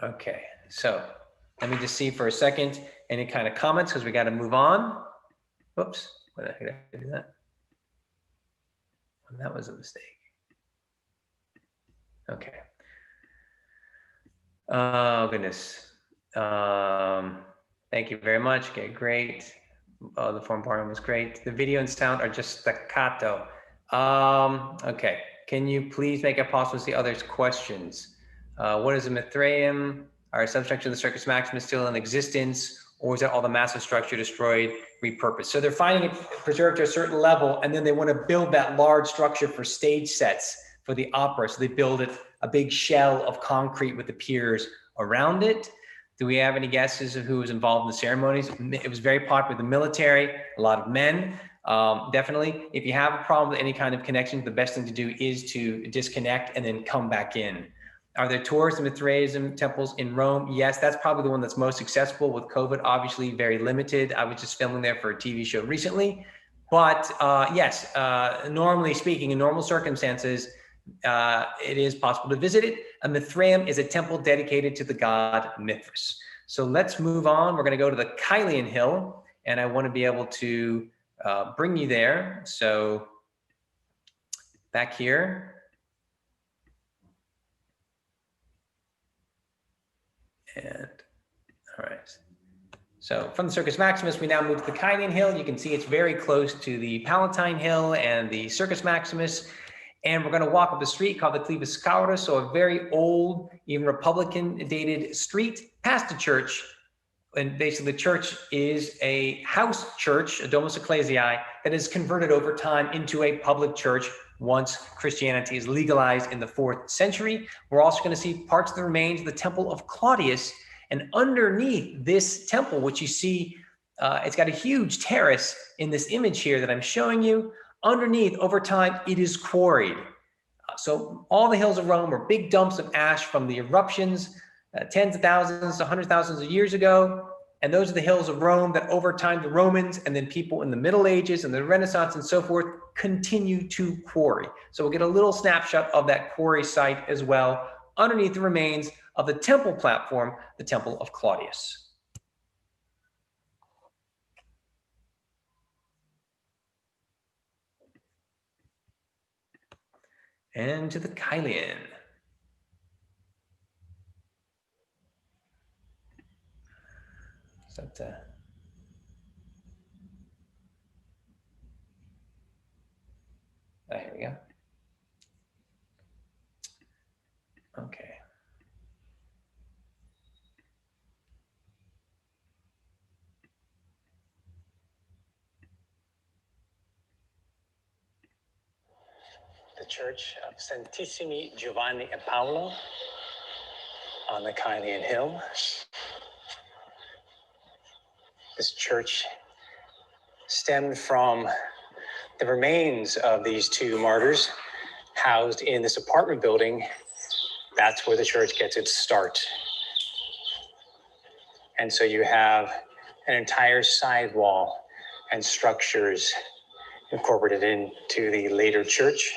Speaker 1: Okay, so let me just see for a second any kind of comments because we got to move on. Whoops, what the heck did I do that? That was a mistake. Okay. Oh, goodness. Thank you very much. Okay, great. Oh, the form part was great. The video and sound are just staccato. Okay, can you please make it possible to see others' questions? What is a Mithraeum? Are substructure of the Circus Maximus still in existence, or is that all the massive structure destroyed, repurposed? So they're finding it preserved to a certain level, and then they want to build that large structure for stage sets for the opera. So they build it a big shell of concrete with the piers around it. Do we have any guesses of who was involved in the ceremonies? It was very popular with the military, a lot of men. Definitely, if you have a problem with any kind of connection, the best thing to do is to disconnect and then come back in. Are there tours to Mithraism temples in Rome? Yes, that's probably the one that's most accessible with COVID, obviously very limited. I was just filming there for a TV show recently. But yes, normally speaking, in normal circumstances, it is possible to visit it. A Mithraeum is a temple dedicated to the god Mithras. So let's move on. We're going to go to the Kylian Hill, and I want to be able to bring you there. So back here. And all right. So from the Circus Maximus, we now move to the Kylian Hill. You can see it's very close to the Palatine Hill and the Circus Maximus. And we're going to walk up a street called the Clivus Scaurus, so a very old, even Republican dated street past a church. And basically the church is a house church, a domus ecclesiae, that is converted over time into a public church once Christianity is legalized in the 4th century. We're also going to see parts of the remains of the Temple of Claudius. And underneath this temple, which you see, it's got a huge terrace in this image here that I'm showing you. Underneath, over time, it is quarried. So all the hills of Rome are big dumps of ash from the eruptions, tens of thousands, hundreds of thousands of years ago. And those are the hills of Rome that over time the Romans and then people in the Middle Ages and the Renaissance and so forth continue to quarry. So we'll get a little snapshot of that quarry site as well underneath the remains of the temple platform, the Temple of Claudius. And to the Kylian. Is that,
Speaker 2: Church of Santissimi Giovanni and Paolo on the Kylian Hill. This church stemmed from the remains of these two martyrs housed in this apartment building. That's where the church gets its start. And so you have an entire sidewall and structures incorporated into the later church.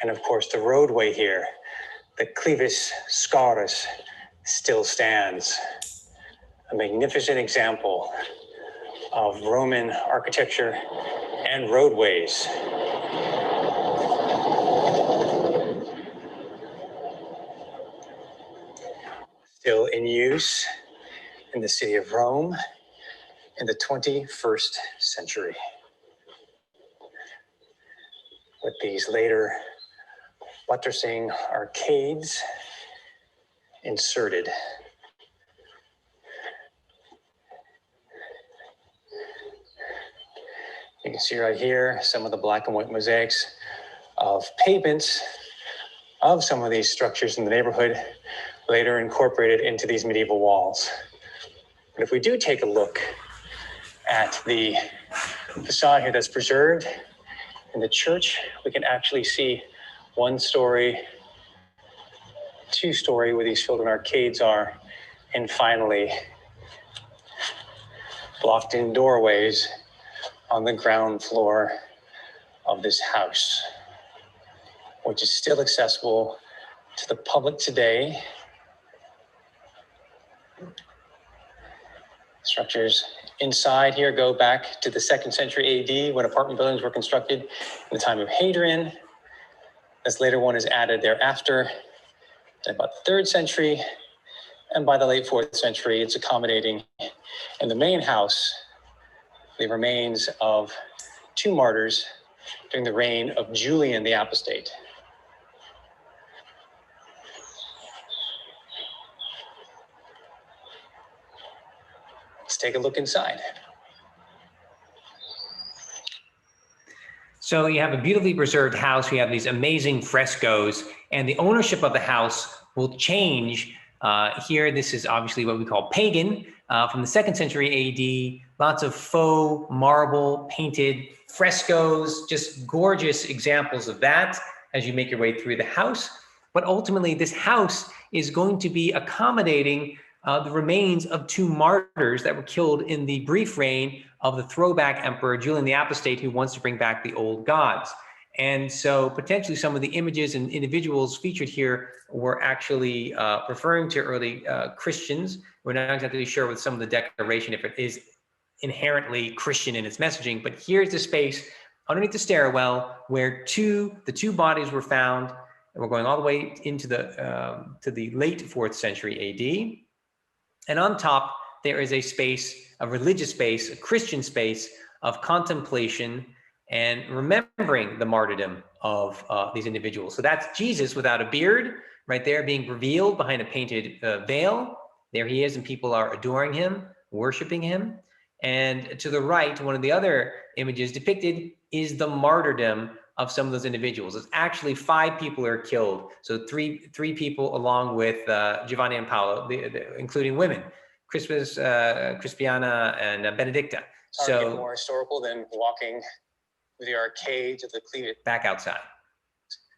Speaker 2: And of course, the roadway here, the Clivis Scaurus, still stands. A magnificent example of Roman architecture and roadways. Still in use in the city of Rome in the 21st century. With these later buttressing arcades inserted. You can see right here some of the black and white mosaics of pavements of some of these structures in the neighborhood, later incorporated into these medieval walls. But if we do take a look at the facade here that's preserved in the church, we can actually see one story, two story where these filled-in arcades are, and finally blocked in doorways on the ground floor of this house, which is still accessible to the public today. Structures inside here go back to the 2nd century AD when apartment buildings were constructed in the time of Hadrian. This later one is added thereafter in about the 3rd century. And by the late 4th century, it's accommodating in the main house the remains of two martyrs during the reign of Julian the Apostate. Let's take a look inside.
Speaker 1: So you have a beautifully preserved house. We have these amazing frescoes, and the ownership of the house will change. Here, this is obviously what we call pagan, from the 2nd century AD. Lots of faux marble painted frescoes, just gorgeous examples of that as you make your way through the house. But ultimately, this house is going to be accommodating the remains of two martyrs that were killed in the brief reign of the throwback emperor Julian the Apostate, who wants to bring back the old gods. And so potentially some of the images and individuals featured here were actually referring to early Christians. We're not exactly sure with some of the decoration if it is inherently Christian in its messaging, but here's the space underneath the stairwell where the two bodies were found, and we're going all the way into to the late 4th century AD. And on top, there is a space, a religious space, a Christian space of contemplation and remembering the martyrdom of these individuals. So that's Jesus without a beard, right there being revealed behind a painted veil. There he is, and people are adoring him, worshiping him. And to the right, one of the other images depicted is the martyrdom of some of those individuals. It's actually 5 people are killed. So three people along with Giovanni and Paolo, including women, Crispiana and Benedicta.
Speaker 2: So more historical than walking through the arcades of the Clivis
Speaker 1: back outside.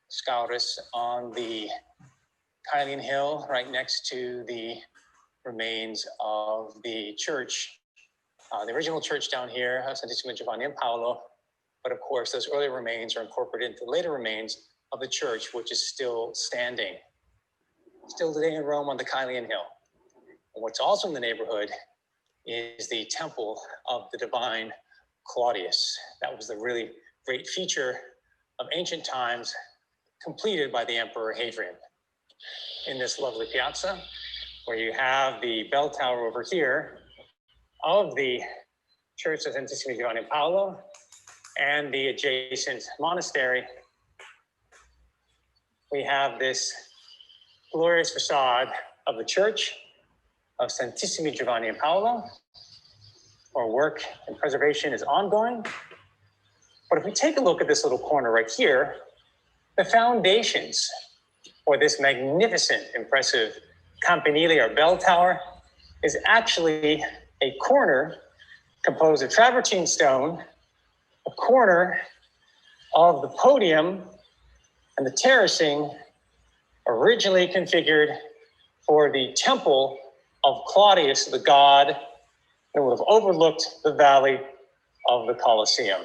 Speaker 2: Scaurus on the Kylian Hill, right next to the remains of the church, the original church down here, Santissimo Giovanni and Paolo. But of course, those early remains are incorporated into the later remains of the church, which is still standing, still today in Rome on the Kylian Hill. And what's also in the neighborhood is the temple of the divine Claudius. That was the really great feature of ancient times, completed by the Emperor Hadrian. In this lovely piazza, where you have the bell tower over here of the Church of Santissimo Giovanni and Paolo, and the adjacent monastery, we have this glorious facade of the Church of Santissimi Giovanni and Paolo, where work and preservation is ongoing. But if we take a look at this little corner right here, the foundations for this magnificent, impressive campanile or bell tower is actually a corner composed of travertine stone, a corner of the podium and the terracing originally configured for the temple of Claudius, the god, that would have overlooked the valley of the Colosseum.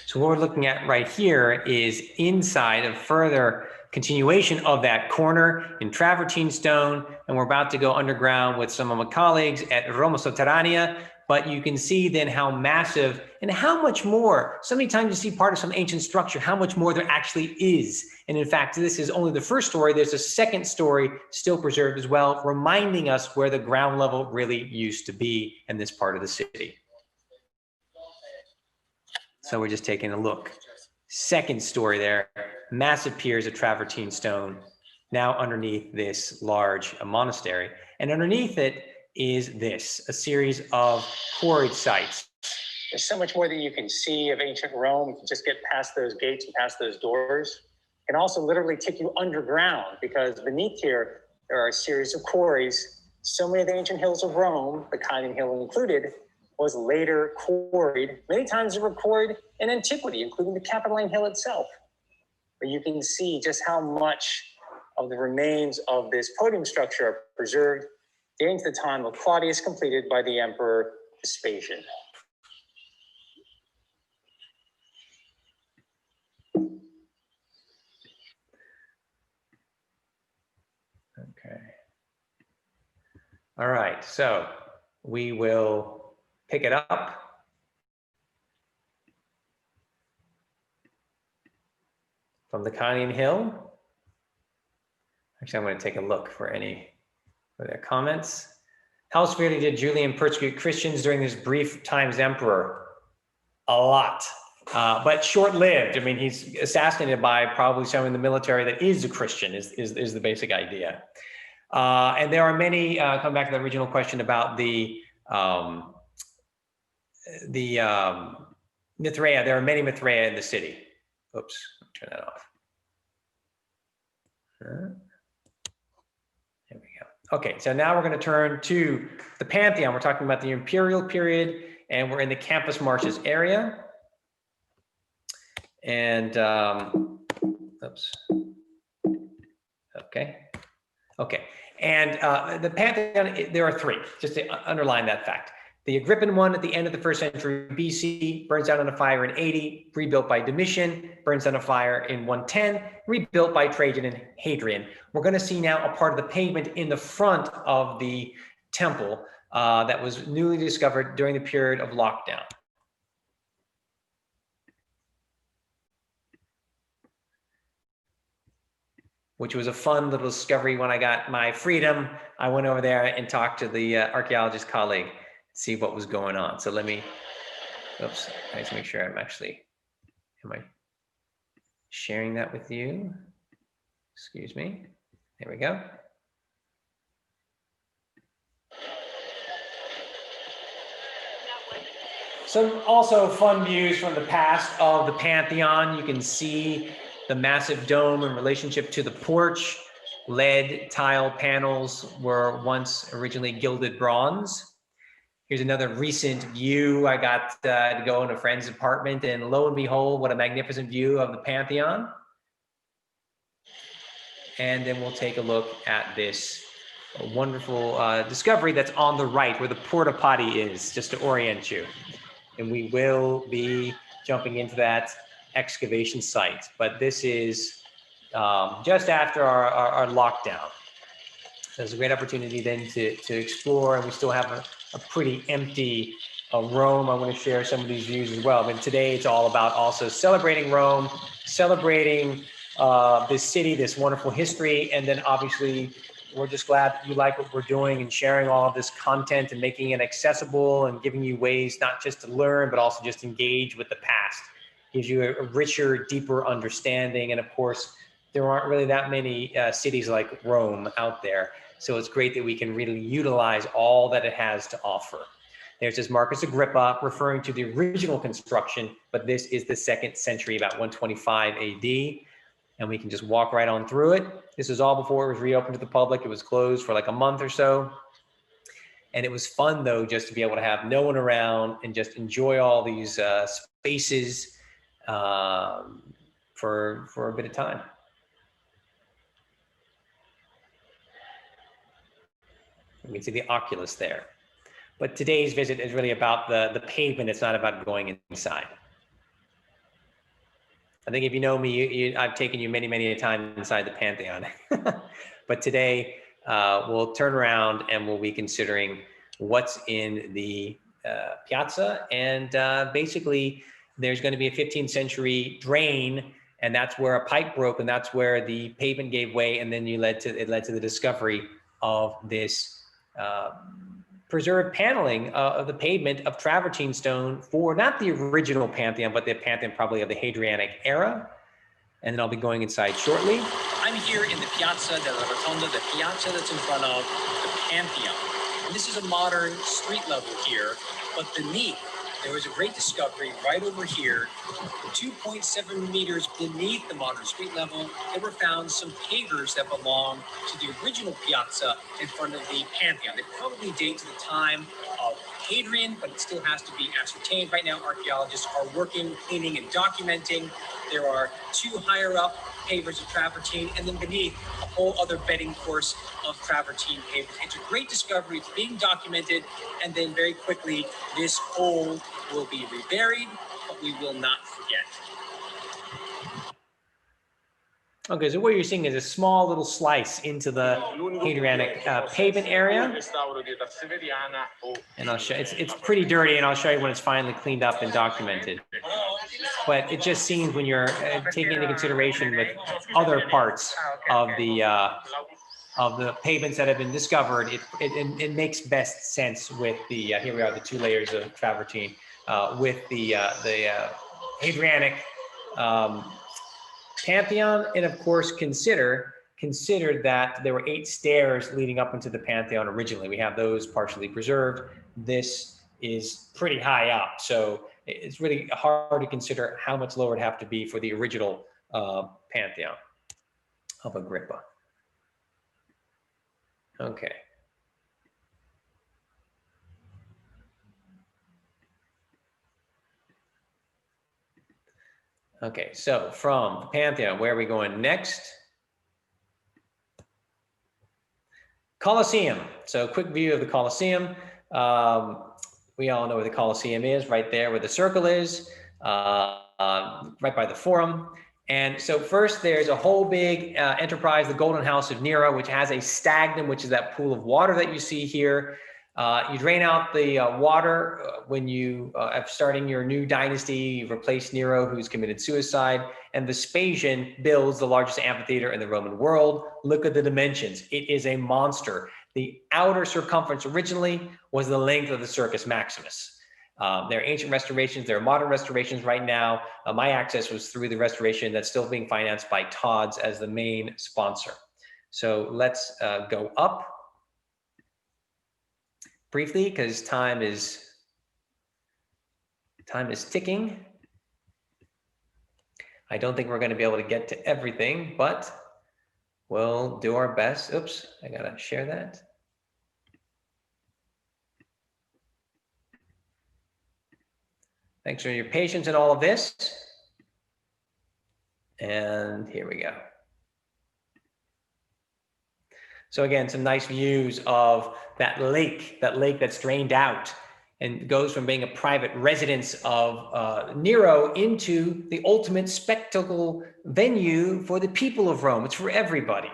Speaker 1: So what we're looking at right here is inside a further continuation of that corner in travertine stone, and we're about to go underground with some of my colleagues at Roma Sotterranea. But you can see then how massive and how much more, so many times you see part of some ancient structure, how much more there actually is. And in fact, this is only the first story. There's a second story still preserved as well, reminding us where the ground level really used to be in this part of the city. So we're just taking a look. Second story there, massive piers of travertine stone, now underneath this large monastery. And underneath it is this, a series of quarried sites.
Speaker 2: There's so much more that you can see of ancient Rome. You can just get past those gates and past those doors. It can also literally take you underground, because beneath here, there are a series of quarries. So many of the ancient hills of Rome, the Caelian Hill included, was later quarried. Many times they were quarried in antiquity, including the Capitoline Hill itself. But you can see just how much of the remains of this podium structure are preserved dating to the time of Claudius, completed by the Emperor Vespasian.
Speaker 1: Okay. All right, so we will pick it up. From the Caelian Hill. Actually, I'm going to take a look for their comments. How severely did Julian persecute Christians during this brief time as emperor? A lot, but short-lived. I mean, he's assassinated by probably someone in the military that is a Christian, is the basic idea. And there are many, come back to the original question about the Mithraea. There are many Mithraea in the city. Oops, turn that off. There we go. Okay, so now we're going to turn to the Pantheon. We're talking about the imperial period, and we're in the Campus Martius area. And, oops. Okay. And the Pantheon, there are three, just to underline that fact. The Agrippan one at the end of the 1st century BC burns down on a fire in 80, rebuilt by Domitian, burns down a fire in 110, rebuilt by Trajan and Hadrian. We're going to see now a part of the pavement in the front of the temple that was newly discovered during the period of lockdown. Which was a fun little discovery when I got my freedom. I went over there and talked to the archaeologist colleague, see what was going on. So let me, oops, I need to make sure am I sharing that with you? Excuse me, there we go. Some also fun views from the past of the Pantheon. You can see the massive dome in relationship to the porch. Lead tile panels were once originally gilded bronze. Here's another recent view. I got to go in a friend's apartment, and lo and behold, what a magnificent view of the Pantheon. And then we'll take a look at this wonderful discovery that's on the right, where the porta potty is, just to orient you. And we will be jumping into that excavation site, but this is just after our lockdown. So it's a great opportunity then to explore, and we still have a pretty empty Rome. I want to share some of these views as well. But today it's all about also celebrating Rome, celebrating this city, this wonderful history, and then obviously we're just glad you like what we're doing and sharing all of this content and making it accessible and giving you ways not just to learn, but also just engage with the past. gives you a richer, deeper understanding. And of course, there aren't really that many cities like Rome out there. So it's great that we can really utilize all that it has to offer. There's this Marcus Agrippa referring to the original construction, but this is the 2nd century, about 125 AD. And we can just walk right on through it. This is all before it was reopened to the public. It was closed for like a month or so. And it was fun, though, just to be able to have no one around and just enjoy all these spaces for a bit of time. You can see the oculus there. But today's visit is really about the pavement. It's not about going inside. I think if you know me, I've taken you many, many a time inside the Pantheon. But today, we'll turn around and we'll be considering what's in the piazza. And basically, there's going to be a 15th century drain, and that's where a pipe broke, and that's where the pavement gave way, and then it led to the discovery of this preserved paneling of the pavement of travertine stone for not the original Pantheon, but the Pantheon probably of the Hadrianic era. And then I'll be going inside shortly. I'm here in the Piazza della Rotonda, the piazza that's in front of the Pantheon. And this is a modern street level here, but beneath, there was a great discovery right over here, 2.7 meters beneath the modern street level. There were found some pavers that belong to the original piazza in front of the Pantheon. They probably date to the time of Hadrian, but it still has to be ascertained. Right now, archaeologists are working, cleaning, and documenting. There are 2 higher up pavers of travertine, and then beneath, a whole other bedding course of travertine pavers. It's a great discovery. It's being documented, and then very quickly, this hole will be reburied, but we will not forget. Okay, so what you're seeing is a small little slice into the Hadrianic pavement area. And I'll show it's pretty dirty, and I'll show you when it's finally cleaned up and documented. But it just seems when you're taking into consideration with other parts of the pavements that have been discovered, it makes best sense with the, here we are, the 2 layers of travertine, with the Hadrianic Pantheon, and of course consider that there were 8 stairs leading up into the Pantheon originally. We have those partially preserved. This is pretty high up, so it's really hard to consider how much lower it'd have to be for the original Pantheon of Agrippa. Okay. Okay, so from the Pantheon, where are we going next? Colosseum. So quick view of the Colosseum. We all know where the Colosseum is, right there where the circle is, right by the Forum. And so first there's a whole big enterprise, the Golden House of Nero, which has a stagnum, which is that pool of water that you see here. You drain out the water when you are starting your new dynasty. You replace Nero, who's committed suicide, and Vespasian builds the largest amphitheater in the Roman world. Look at the dimensions. It is a monster. The outer circumference originally was the length of the Circus Maximus. There are ancient restorations. There are modern restorations right now. My access was through the restoration that's still being financed by Todd's as the main sponsor. So let's go up briefly, because time is ticking. I don't think we're going to be able to get to everything, but we'll do our best. Oops, I gotta share that. Thanks for your patience in all of this. And here we go. So again, some nice views of that lake that's drained out and goes from being a private residence of Nero into the ultimate spectacle venue for the people of Rome. It's for everybody.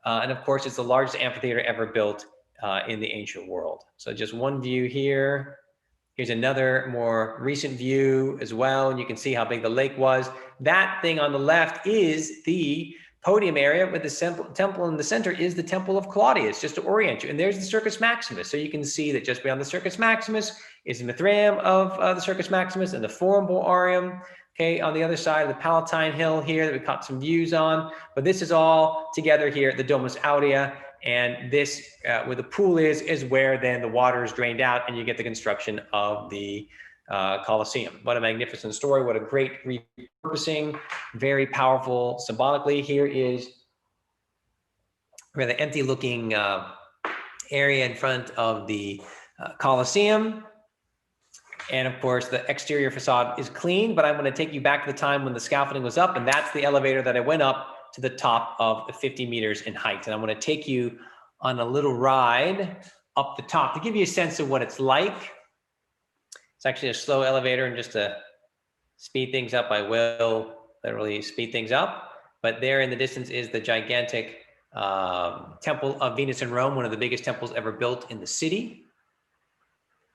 Speaker 1: And of course, it's the largest amphitheater ever built in the ancient world. So just one view here. Here's another more recent view as well. And you can see how big the lake was. That thing on the left is the podium area with the temple in the center is the Temple of Claudius, just to orient you. And there's the Circus Maximus. So you can see that just beyond the Circus Maximus is the Mithraeum of the Circus Maximus and the Forum Boarium. Okay, on the other side of the Palatine Hill here that we caught some views on, but this is all together here at the Domus Aurea, and this, where the pool is where then the water is drained out and you get the construction of the Colosseum. What a magnificent story, what a great repurposing, very powerful symbolically. Here is where the empty looking area in front of the Colosseum. And of course, the exterior facade is clean, but I'm going to take you back to the time when the scaffolding was up, and that's the elevator that I went up to the top of 50 meters in height. And I'm going to take you on a little ride up the top to give you a sense of what it's like. It's actually a slow elevator, and just to speed things up, I will literally speed things up. But there in the distance is the gigantic Temple of Venus in Rome, one of the biggest temples ever built in the city.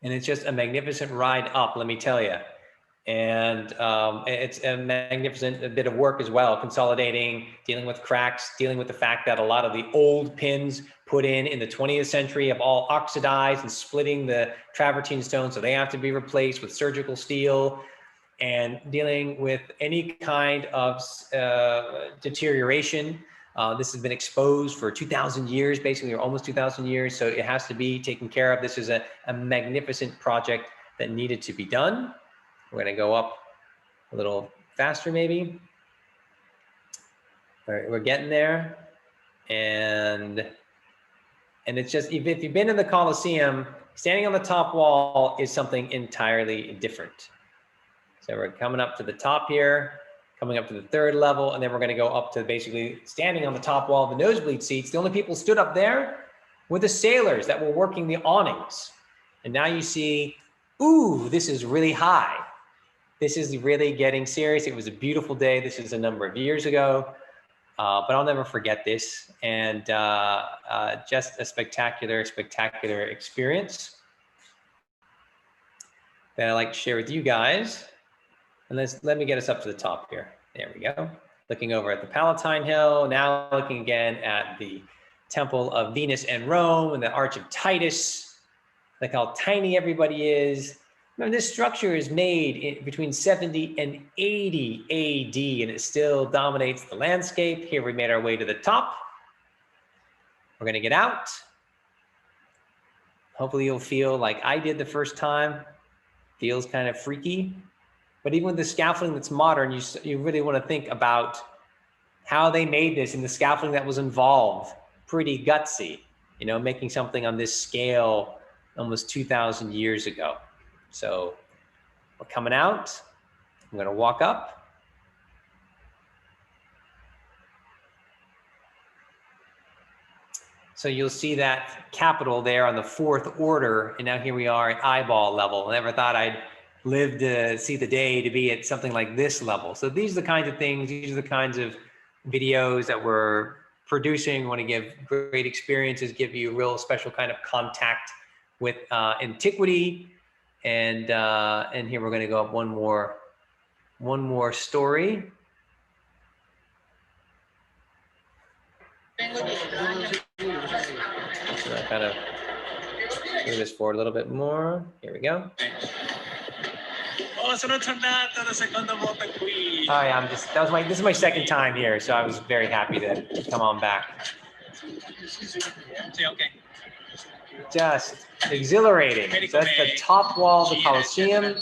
Speaker 1: And it's just a magnificent ride up, let me tell you. And it's a magnificent bit of work as well, consolidating, dealing with cracks, dealing with the fact that a lot of the old pins put in the 20th century have all oxidized and splitting the travertine stone, so they have to be replaced with surgical steel, and dealing with any kind of deterioration. This has been exposed for 2,000 years, basically, or almost 2,000 years, so it has to be taken care of. This is a magnificent project that needed to be done. We're going to go up a little faster, maybe. All right, we're getting there. And it's just, if you've been in the Colosseum, standing on the top wall is something entirely different. So we're coming up to the top here, coming up to the third level, and then we're going to go up to basically standing on the top wall of the nosebleed seats. The only people who stood up there were the sailors that were working the awnings. And now you see, ooh, this is really high. This is really getting serious. It was a beautiful day. This is a number of years ago, but I'll never forget this. And just a spectacular, spectacular experience that I like to share with you guys. And let me get us up to the top here. There we go. Looking over at the Palatine Hill, now looking again at the Temple of Venus and Rome and the Arch of Titus. Look how tiny everybody is. Remember, this structure is made between 70 and 80 AD, and it still dominates the landscape. Here we made our way to the top. We're going to get out. Hopefully you'll feel like I did the first time. Feels kind of freaky. But even with the scaffolding that's modern, you really want to think about how they made this and the scaffolding that was involved. Pretty gutsy, you know, making something on this scale almost 2,000 years ago. So we're coming out. I'm going to walk up. So you'll see that capital there on the fourth order. And now here we are at eyeball level. I never thought I'd live to see the day to be at something like this level. So these are the kinds of things, these are the kinds of videos that we're producing. We want to give great experiences, give you a real special kind of contact with antiquity. And here we're going to go up one more story. So I kind of move this forward a little bit more. Here we go. Hi, this is my second time here, so I was very happy to come on back. Just exhilarating. So that's the top wall of the Colosseum,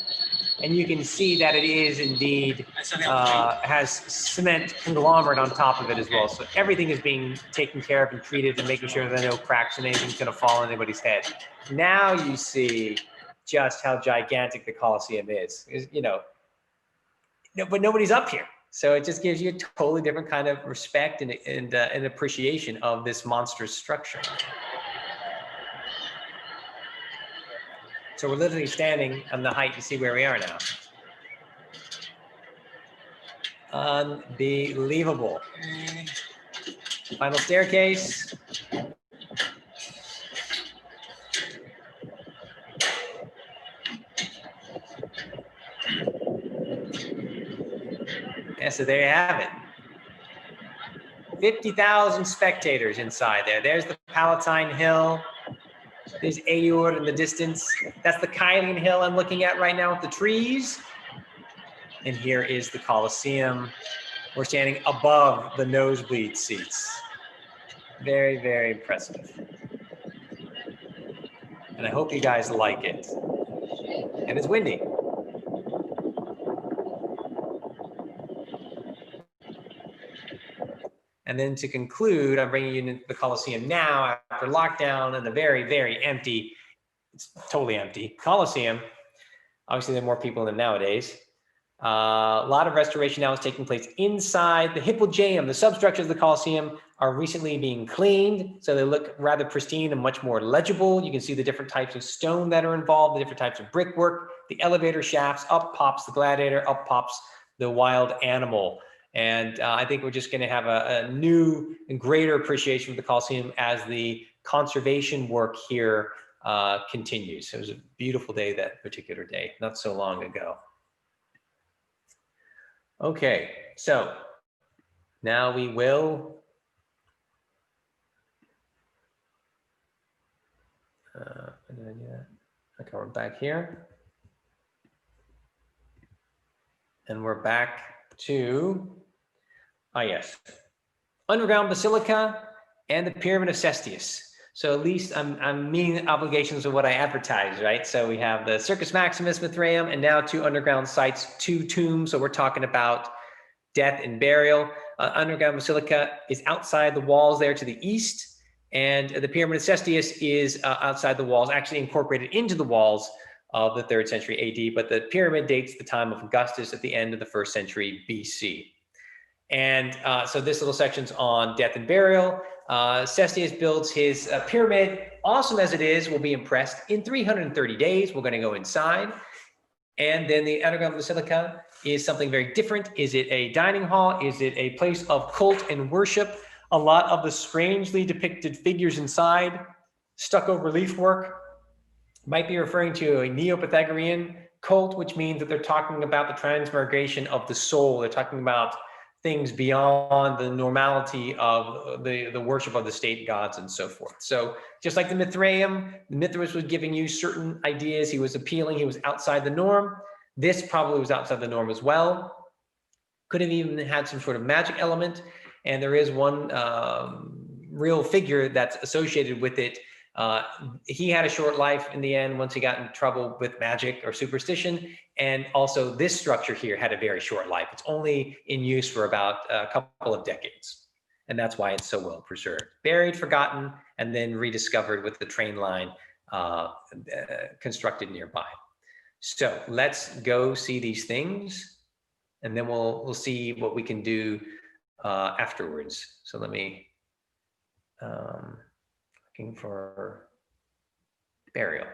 Speaker 1: and you can see that it is indeed has cement conglomerate on top of it as well. So everything is being taken care of and treated, and making sure there are no cracks and anything's going to fall on anybody's head. Now you see just how gigantic the Colosseum is, you know, but nobody's up here. So it just gives you a totally different kind of respect and appreciation of this monstrous structure. So we're literally standing on the height to see where we are now. Unbelievable. Final staircase. Yeah, so there you have it. 50,000 spectators inside there. There's the Palatine Hill. There's Aur in the distance. That's the Kylian Hill I'm looking at right now with the trees. And here is the Colosseum. We're standing above the nosebleed seats. Very, very impressive. And I hope you guys like it. And it's windy. And then to conclude, I'm bringing you into the Colosseum now after lockdown and the very, very empty, it's totally empty Colosseum. Obviously, there are more people in them nowadays. A lot of restoration now is taking place inside the Hippogeum. The substructures of the Colosseum are recently being cleaned, so they look rather pristine and much more legible. You can see the different types of stone that are involved, the different types of brickwork, the elevator shafts. Up pops the gladiator, up pops the wild animal. And I think we're just going to have a new and greater appreciation for the Colosseum as the conservation work here continues. It was a beautiful day that particular day, not so long ago. Okay, so now we will okay, we're back here. And we're back to, yes, underground basilica and the pyramid of Cestius. So at least I'm meeting obligations of what I advertise, right? So we have the Circus Maximus Mithraeum and now 2 underground sites, 2 tombs. So we're talking about death and burial. Underground basilica is outside the walls there to the east. And the pyramid of Cestius is outside the walls, actually incorporated into the walls of the 3rd century AD. But the pyramid dates the time of Augustus at the end of the 1st century BC. And so this little section's on death and burial. Cestius builds his pyramid. Awesome as it is, we'll be impressed. In 330 days, we're going to go inside. And then the underground basilica is something very different. Is it a dining hall? Is it a place of cult and worship? A lot of the strangely depicted figures inside, stucco relief work, might be referring to a Neo-Pythagorean cult, which means that they're talking about the transmigration of the soul. They're talking about things beyond the normality of the worship of the state gods and so forth. So just like the Mithraeum, Mithras was giving you certain ideas. He was appealing. He was outside the norm. This probably was outside the norm as well. Could have even had some sort of magic element. And there is one real figure that's associated with it. He had a short life in the end once he got in trouble with magic or superstition. And also this structure here had a very short life. It's only in use for about a couple of decades. And that's why it's so well preserved. Buried, forgotten, and then rediscovered with the train line constructed nearby. So let's go see these things, and then we'll see what we can do afterwards. So let me, looking for burial.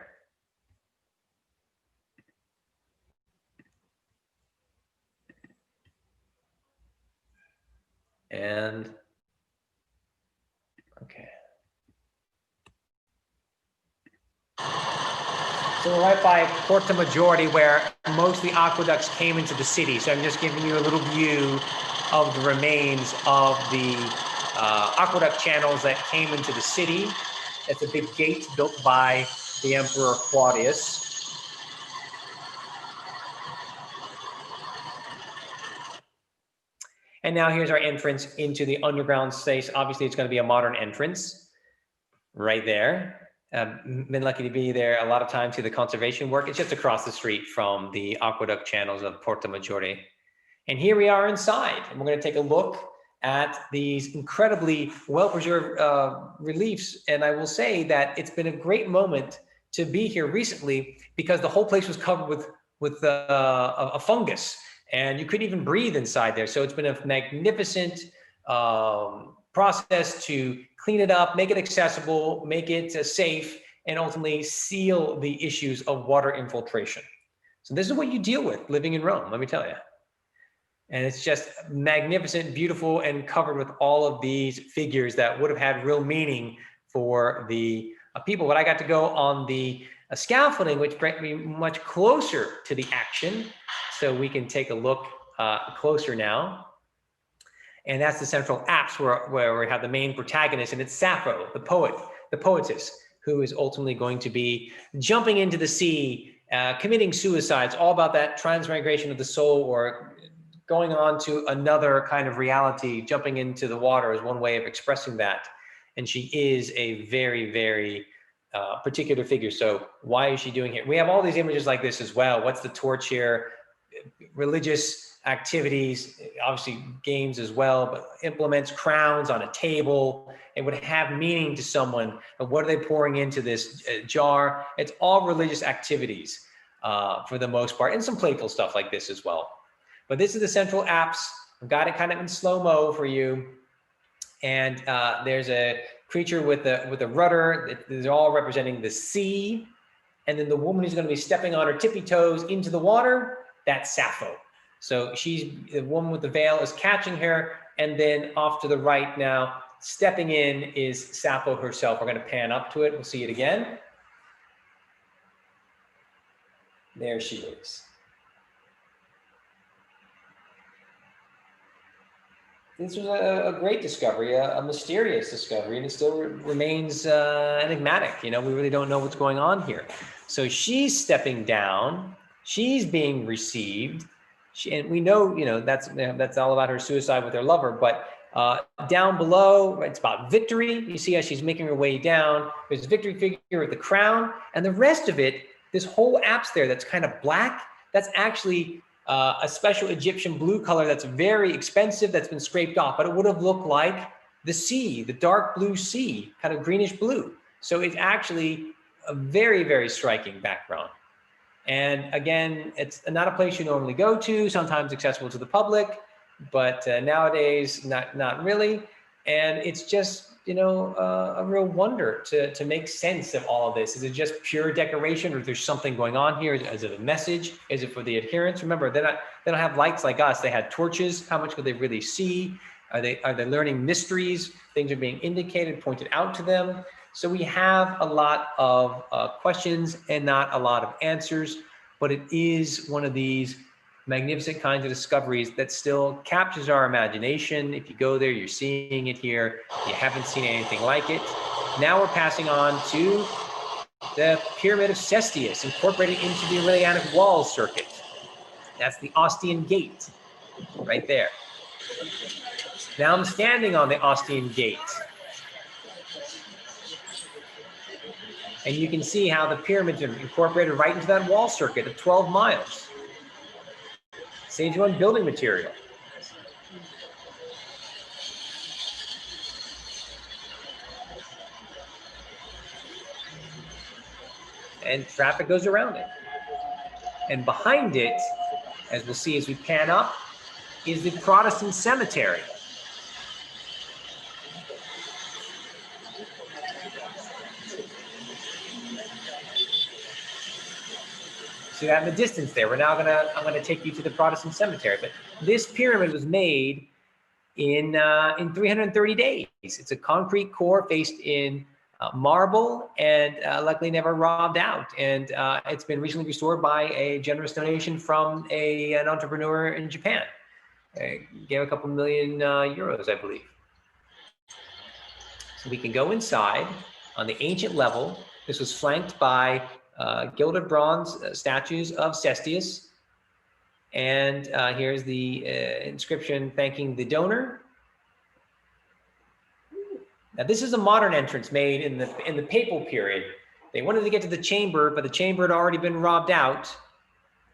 Speaker 1: And, okay. So we're right by Porta Maggiore, where most of the aqueducts came into the city. So I'm just giving you a little view of the remains of the aqueduct channels that came into the city. It's a big gate built by the Emperor Claudius. And now here's our entrance into the underground space. Obviously, it's going to be a modern entrance right there. Been lucky to be there a lot of times to the conservation work. It's just across the street from the aqueduct channels of Porta Maggiore. And here we are inside, and we're going to take a look at these incredibly well-preserved reliefs. And I will say that it's been a great moment to be here recently because the whole place was covered with a fungus, and you couldn't even breathe inside there. So it's been a magnificent process to clean it up, make it accessible, make it safe, and ultimately seal the issues of water infiltration. So this is what you deal with living in Rome, let me tell you. And it's just magnificent, beautiful, and covered with all of these figures that would have had real meaning for the people. But I got to go on the scaffolding, which brought me much closer to the action. So we can take a look closer now. And that's the central apse where we have the main protagonist, and it's Sappho, the poet, the poetess, who is ultimately going to be jumping into the sea committing suicide. It's all about that transmigration of the soul, or going on to another kind of reality. Jumping into the water is one way of expressing that. And she is a very, very particular figure. So why is she doing it? We have all these images like this as well. What's the torch here? Religious activities, obviously games as well, but implements, crowns on a table. It would have meaning to someone, but what are they pouring into this jar? It's all religious activities for the most part, and some playful stuff like this as well. But this is the central apse. I've got it kind of in slow-mo for you. And there's a creature with a rudder. These are all representing the sea. And then the woman who's going to be stepping on her tippy toes into the water, that's Sappho. So she's the woman with the veil is catching her. And then off to the right now, stepping in is Sappho herself. We're going to pan up to it. We'll see it again. There she is. This was a great discovery, a mysterious discovery, and it still remains enigmatic. You know, we really don't know what's going on here. So she's stepping down. She's being received. And we know, you know, that's all about her suicide with her lover. But down below, it's about victory. You see how she's making her way down. There's a victory figure with the crown. And the rest of it, this whole apse there that's kind of black, that's actually a special Egyptian blue color that's very expensive, that's been scraped off, but it would have looked like the sea, the dark blue sea, kind of greenish blue. So it's actually a very, very striking background. And again, it's not a place you normally go to, sometimes accessible to the public, but nowadays, not really. And it's just, you know, a real wonder to make sense of all of this. Is it just pure decoration, or is there something going on here? Is it a message? Is it for the adherents? Remember, they don't have lights like us. They had torches. How much could they really see? Are they learning mysteries? Things are being indicated, pointed out to them. So we have a lot of questions and not a lot of answers, but it is one of these magnificent kinds of discoveries that still captures our imagination. If you go there, you're seeing it here. You haven't seen anything like it. Now we're passing on to the Pyramid of Cestius, incorporated into the Aurelianic wall circuit. That's the Ostian Gate, right there. Now I'm standing on the Ostian Gate. And you can see how the pyramids are incorporated right into that wall circuit of 12 miles. Saves you on building material. And traffic goes around it. And behind it, as we'll see as we pan up, is the Protestant cemetery. See that in the distance there. I'm gonna take you to the Protestant cemetery. But this pyramid was made in 330 days. It's a concrete core faced in marble, and luckily never robbed out. And it's been recently restored by a generous donation from an entrepreneur in Japan. Gave a couple million euros, I believe. So we can go inside on the ancient level. This was flanked by gilded bronze statues of Cestius. And here's the inscription thanking the donor. Now this is a modern entrance made in the papal period. They wanted to get to the chamber, but the chamber had already been robbed out.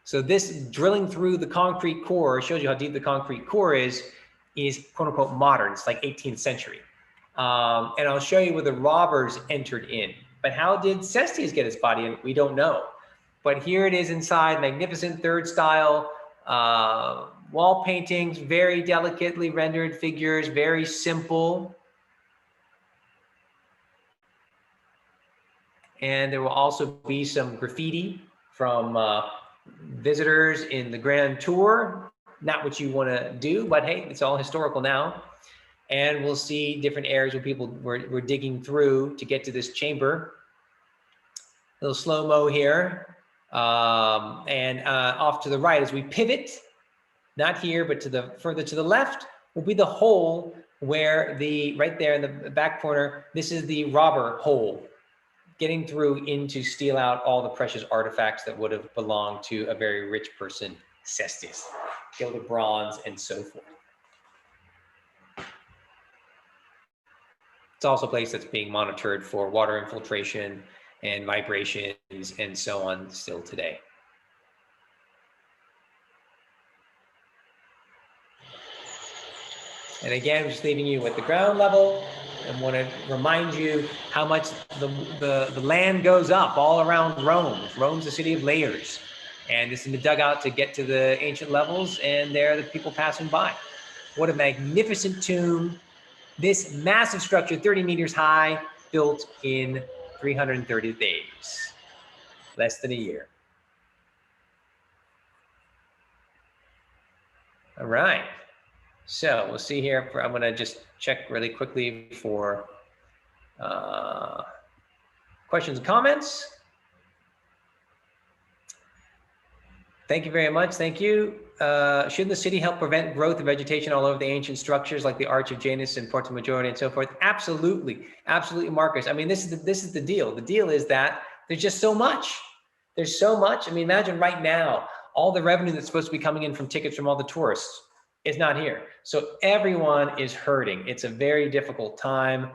Speaker 1: So this drilling through the concrete core shows you how deep the concrete core is quote unquote modern. It's like 18th century. And I'll show you where the robbers entered in. But how did Cestius get his body in? We don't know. But here it is inside, magnificent third style wall paintings, very delicately rendered figures, very simple. And there will also be some graffiti from visitors in the grand tour. Not what you want to do, but hey, it's all historical now. And we'll see different areas where people were digging through to get to this chamber. A little slow-mo here. And off to the right, as we pivot, not here, but further to the left, will be the hole where right there in the back corner, this is the robber hole. getting through in to steal out all the precious artifacts that would have belonged to a very rich person, Cestius, gilded bronze, and so forth. It's also a place that's being monitored for water infiltration and vibrations and so on still today. And again, I'm just leaving you with the ground level and want to remind you how much the land goes up all around Rome. Rome's a city of layers. And this is the dugout to get to the ancient levels, and there are the people passing by. What a magnificent tomb. This massive structure, 30 meters high, built in 330 days, less than a year. All right. So we'll see here. I'm going to just check really quickly for questions and comments. Thank you very much. Thank you. Shouldn't the city help prevent growth of vegetation all over the ancient structures like the Arch of Janus and Porta Maggiore and so forth? Absolutely. Absolutely, Marcus. I mean, this is the deal. The deal is that there's just so much. There's so much. I mean, imagine right now, all the revenue that's supposed to be coming in from tickets from all the tourists is not here. So everyone is hurting. It's a very difficult time.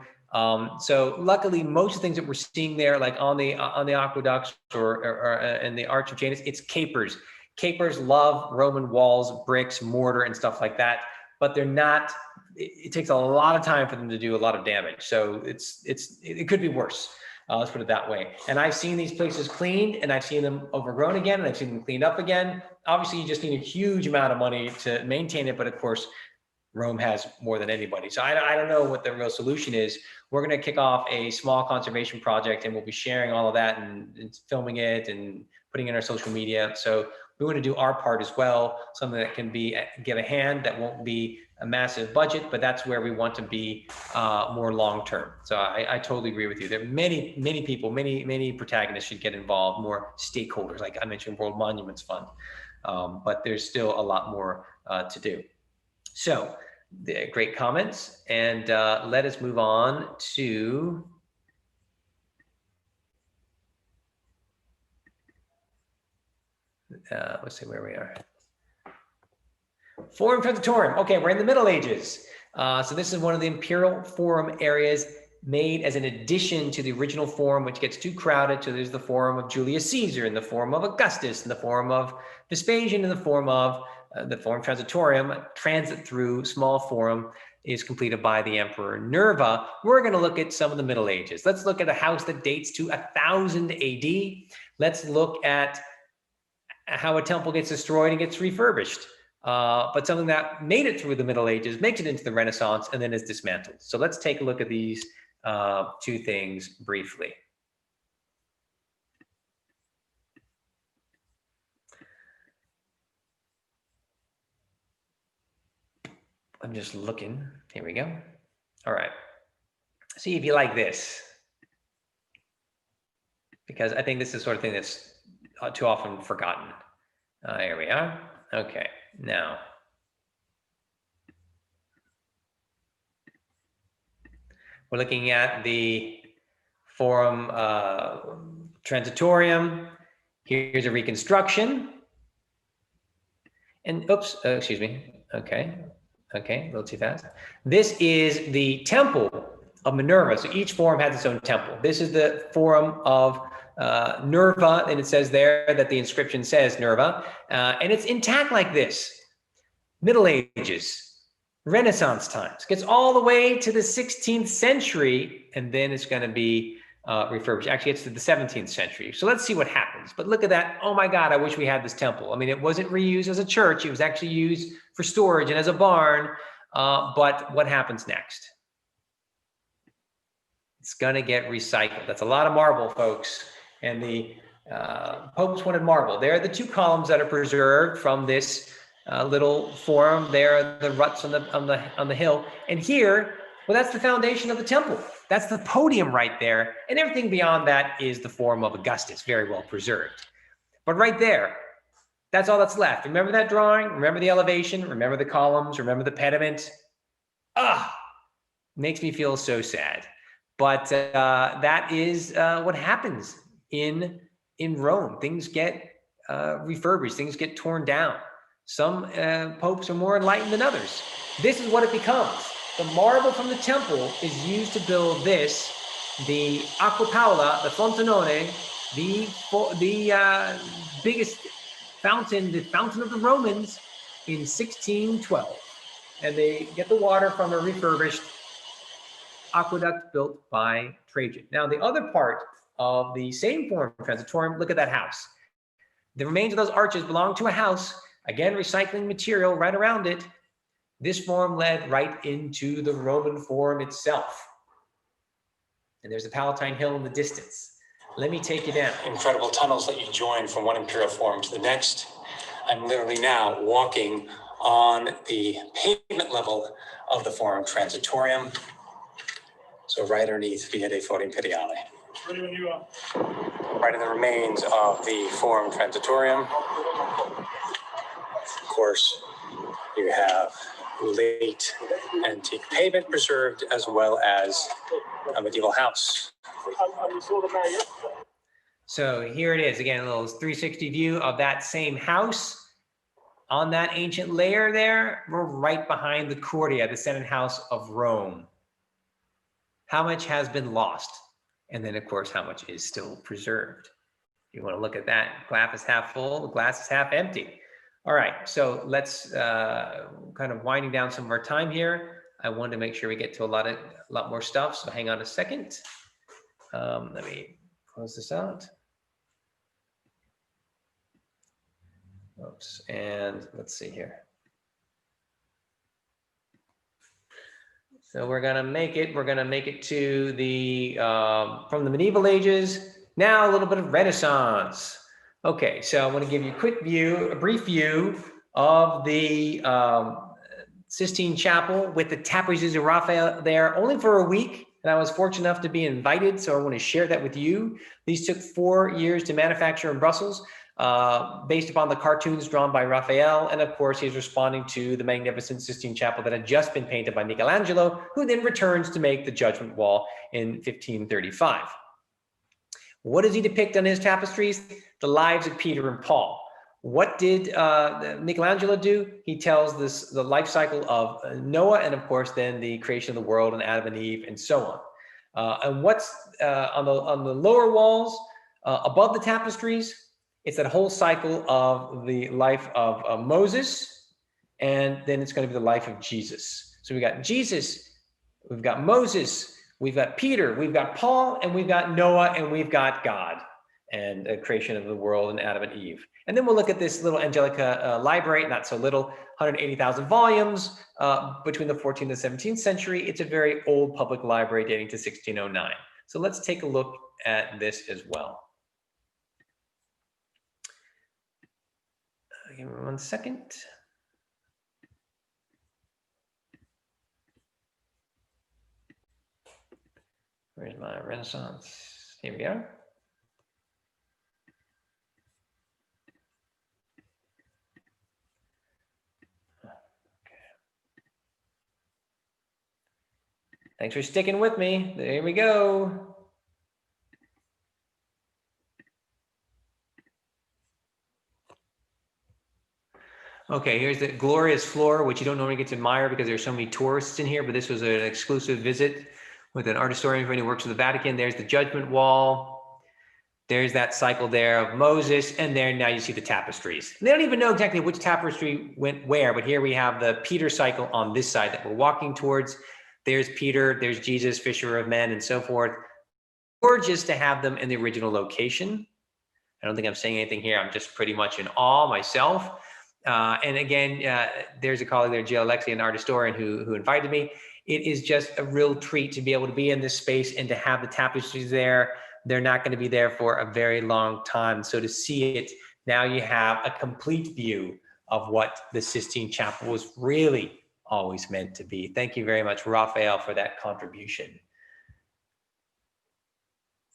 Speaker 1: So luckily, most of the things that we're seeing there, like on the aqueducts or in the Arch of Janus, it's capers. Capers love Roman walls, bricks, mortar, and stuff like that, but they're not. It takes a lot of time for them to do a lot of damage. So it could be worse. Let's put it that way. And I've seen these places cleaned, and I've seen them overgrown again, and I've seen them cleaned up again. Obviously, you just need a huge amount of money to maintain it, but of course, Rome has more than anybody. So I don't know what the real solution is. We're going to kick off a small conservation project, and we'll be sharing all of that and filming it and putting it in our social media. So we want to do our part as well, something that can give a hand, that won't be a massive budget, but that's where we want to be more long-term. So I totally agree with you. There are many people, many protagonists should get involved, more stakeholders, like I mentioned, World Monuments Fund, but there's still a lot more to do. So great comments, and let us move on to let's see where we are. Forum Transitorum. Okay, we're in the Middle Ages. So this is one of the imperial forum areas made as an addition to the original forum, which gets too crowded. So there's the forum of Julius Caesar, and the forum of Augustus, and the forum of Vespasian, and the forum of the Forum Transitorium. Transit through small forum is completed by the Emperor Nerva. We're going to look at some of the Middle Ages. Let's look at a house that dates to 1000 AD. Let's look at how a temple gets destroyed and gets refurbished. But something that made it through the Middle Ages, makes it into the Renaissance, and then is dismantled. So let's take a look at these two things briefly. I'm just looking. Here we go. All right. See if you like this, because I think this is the sort of thing that's too often forgotten. Here we are. Okay. Now, we're looking at the Forum Transitorium. Here's a reconstruction. And oops, excuse me. Okay, a little too fast. This is the Temple of Minerva. So each forum has its own temple. This is the Forum of Nerva, and it says there that the inscription says Nerva, and it's intact like this. Middle Ages, Renaissance times, gets all the way to the 16th century, and then it's going to be refurbished. Actually, it's to the 17th century. So let's see what happens. But look at that. Oh my God, I wish we had this temple. I mean, it wasn't reused as a church. It was actually used for storage and as a barn. But what happens next? It's going to get recycled. That's a lot of marble, folks. And the popes wanted marble. There are the two columns that are preserved from this little forum. There are the ruts on the hill. And here, well, that's the foundation of the temple. That's the podium right there. And everything beyond that is the Forum of Augustus, very well preserved. But right there, that's all that's left. Remember that drawing? Remember the elevation? Remember the columns? Remember the pediment? Makes me feel so sad. But that is what happens in Rome. Things get refurbished, things get torn down. Some popes are more enlightened than others. This is what it becomes. The marble from the temple is used to build this, the Acqua Paola, the Fontanone, the biggest fountain, the fountain of the Romans, in 1612. And they get the water from a refurbished aqueduct built by Trajan. Now, the other part of the same Forum Transitorium, look at that house. The remains of those arches belong to a house, again, recycling material right around it. This forum led right into the Roman Forum itself. And there's the Palatine Hill in the distance. Let me take you down.
Speaker 3: Incredible tunnels that you join from one imperial forum to the next. I'm literally now walking on the pavement level of the Forum Transitorium. So right underneath Via dei Fori Imperiali. Ready when you are. Right in the remains of the Forum Transitorium. Of course, you have late antique pavement preserved, as well as a medieval house.
Speaker 1: So here it is, again, a little 360 view of that same house. On that ancient layer there, we're right behind the Curia, the Senate House of Rome. How much has been lost? And then, of course, how much is still preserved? You want to look at that, glass is half full, the glass is half empty. All right, so let's kind of winding down some of our time here. I wanted to make sure we get to a lot more stuff, so hang on a second. Let me close this out. Oops, and let's see here. So we're gonna make it to the, from the medieval ages, now a little bit of Renaissance. Okay, so I want to give you a brief view of the Sistine Chapel with the tapestries of Raphael there, only for a week. And I was fortunate enough to be invited, so I want to share that with you. These took 4 years to manufacture in Brussels, based upon the cartoons drawn by Raphael. And of course, he's responding to the magnificent Sistine Chapel that had just been painted by Michelangelo, who then returns to make the Judgment Wall in 1535. What does he depict on his tapestries? The lives of Peter and Paul. What did Michelangelo do? He tells the life cycle of Noah, and of course, then the creation of the world and Adam and Eve, and so on. And what's on the lower walls, above the tapestries? It's that whole cycle of the life of Moses, and then it's going to be the life of Jesus. So we got Jesus, we've got Moses, we've got Peter, we've got Paul, and we've got Noah, and we've got God, and the creation of the world and Adam and Eve. And then we'll look at this little Angelica library, not so little, 180,000 volumes between the 14th and 17th century. It's a very old public library dating to 1609. So let's take a look at this as well. Give me 1 second. Where's my Renaissance? Here we are. Thanks for sticking with me. There we go. Okay, here's the glorious floor, which you don't normally get to admire because there's so many tourists in here, but this was an exclusive visit with an art historian who works with the Vatican. There's the Judgment Wall. There's that cycle there of Moses, and there now you see the tapestries. And they don't even know exactly which tapestry went where, but here we have the Peter cycle on this side that we're walking towards. There's Peter, there's Jesus, fisher of men, and so forth. Gorgeous to have them in the original location. I don't think I'm saying anything here. I'm just pretty much in awe myself. And again, there's a colleague there, Jill Alexi, an art historian who invited me. It is just a real treat to be able to be in this space and to have the tapestries there. They're not going to be there for a very long time. So to see it, now you have a complete view of what the Sistine Chapel was really always meant to be. Thank you very much, Raphael, for that contribution.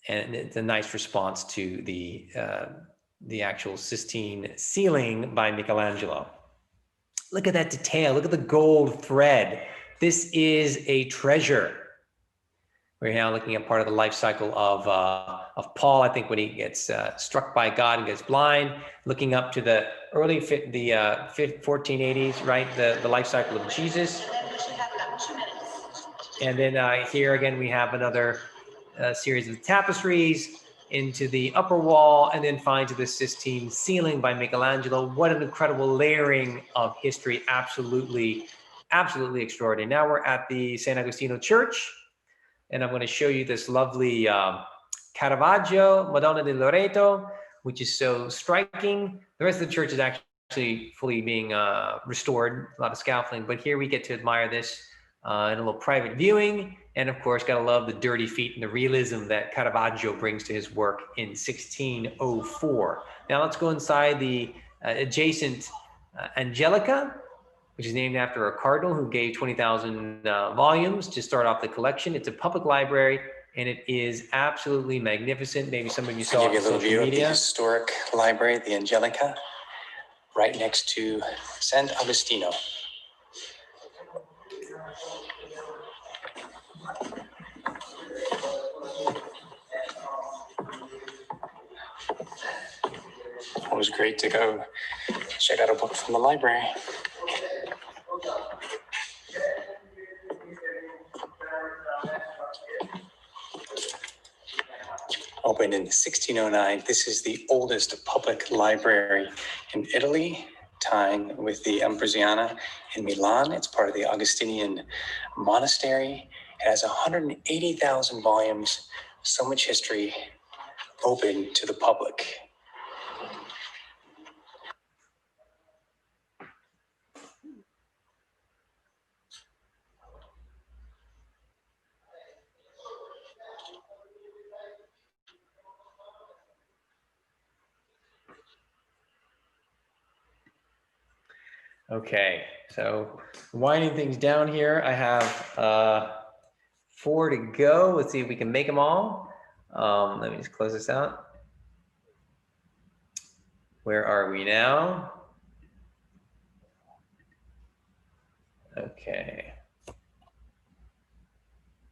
Speaker 1: And it's a nice response to the actual Sistine ceiling by Michelangelo. Look at that detail. Look at the gold thread. This is a treasure. We're now looking at part of the life cycle of Paul. I think when he gets struck by God and gets blind, looking up to the early 1480s, right? The life cycle of Jesus. And then here again, we have another series of tapestries into the upper wall, and then finally to the Sistine ceiling by Michelangelo. What an incredible layering of history. Absolutely, absolutely extraordinary. Now we're at the San Agostino Church, and I'm going to show you this lovely Caravaggio, Madonna di Loreto, which is so striking. The rest of the church is actually fully being restored, a lot of scaffolding, but here we get to admire this in a little private viewing. And of course, gotta love the dirty feet and the realism that Caravaggio brings to his work in 1604. Now let's go inside the adjacent Angelica, which is named after a cardinal who gave 20,000 volumes to start off the collection. It's a public library, and it is absolutely magnificent. Maybe some of you saw it on social media.
Speaker 3: Of the historic library, the Angelica, right next to San Agostino. It was great to go check out a book from the library. Opened in 1609, this is the oldest public library in Italy, tying with the Ambrosiana in Milan. It's part of the Augustinian monastery. It has 180,000 volumes, so much history, open to the public.
Speaker 1: Okay, so winding things down here, I have 4 to go. Let's see if we can make them all. Let me just close this out. Where are we now? Okay.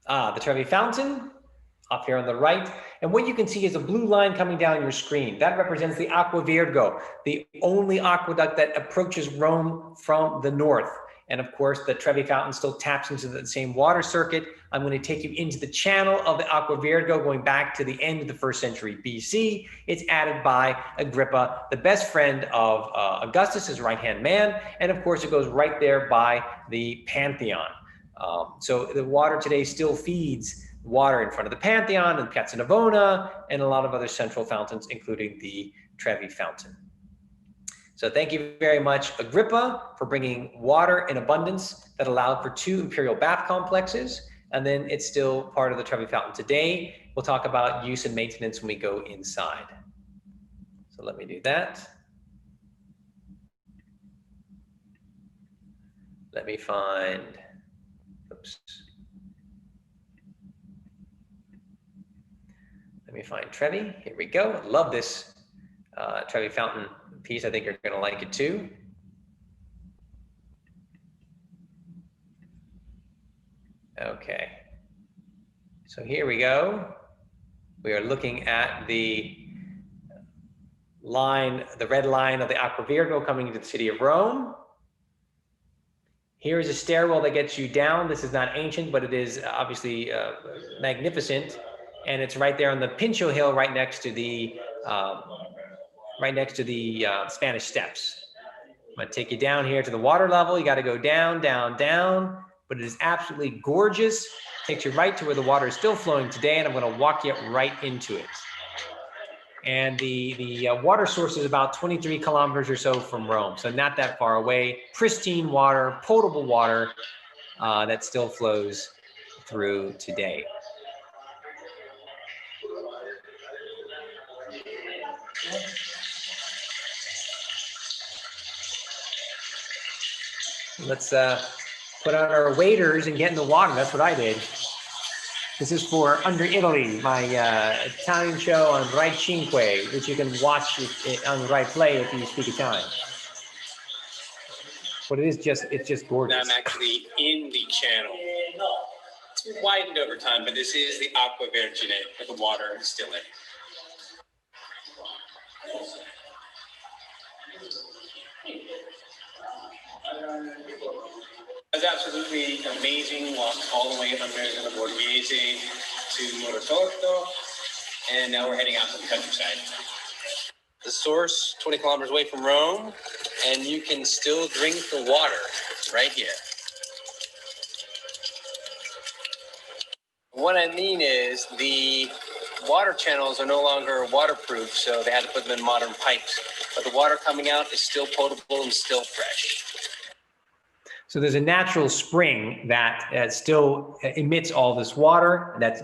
Speaker 1: The Trevi Fountain up here on the right. And what you can see is a blue line coming down your screen. That represents the Acqua Virgo, the only aqueduct that approaches Rome from the north. And of course, the Trevi Fountain still taps into the same water circuit. I'm going to take you into the channel of the Acqua Virgo going back to the end of the 1st century BC. It's added by Agrippa, the best friend of Augustus, his right-hand man. And of course, it goes right there by the Pantheon. So the water today still feeds water in front of the Pantheon and Piazza Navona and a lot of other central fountains, including the Trevi Fountain. So thank you very much, Agrippa, for bringing water in abundance that allowed for 2 imperial bath complexes. And then it's still part of the Trevi Fountain today. We'll talk about use and maintenance when we go inside. So let me do that. Let me find, oops. Let me find Trevi. Here we go. I love this Trevi Fountain piece. I think you're going to like it too. Okay. So here we go. We are looking at the line, the red line of the Acqua Virgo coming into the city of Rome. Here is a stairwell that gets you down. This is not ancient, but it is obviously magnificent. And it's right there on the Pincho Hill, right next to the Spanish Steps. I'm going to take you down here to the water level. You got to go down, down, down, but it is absolutely gorgeous. Takes you right to where the water is still flowing today, and I'm going to walk you right into it. And the water source is about 23 kilometers or so from Rome, so not that far away. Pristine water, potable water that still flows through today. Let's put on our waders and get in the water. That's what I did. This is for Under Italy, my Italian show on Rai Cinque, which you can watch on Rai Play if you speak Italian. But it's just gorgeous.
Speaker 4: I'm actually in the channel.
Speaker 3: widened over time, but this is the Aqua Vergine, with the water still in. It was absolutely amazing. Walked all the way under the Borghese to Morotorto, and now we're heading out to the countryside. The source, 20 kilometers away from Rome, and you can still drink the water right here. What I mean is the water channels are no longer waterproof, so they had to put them in modern pipes. But the water coming out is still potable and still fresh.
Speaker 1: So there's a natural spring that still emits all this water. That's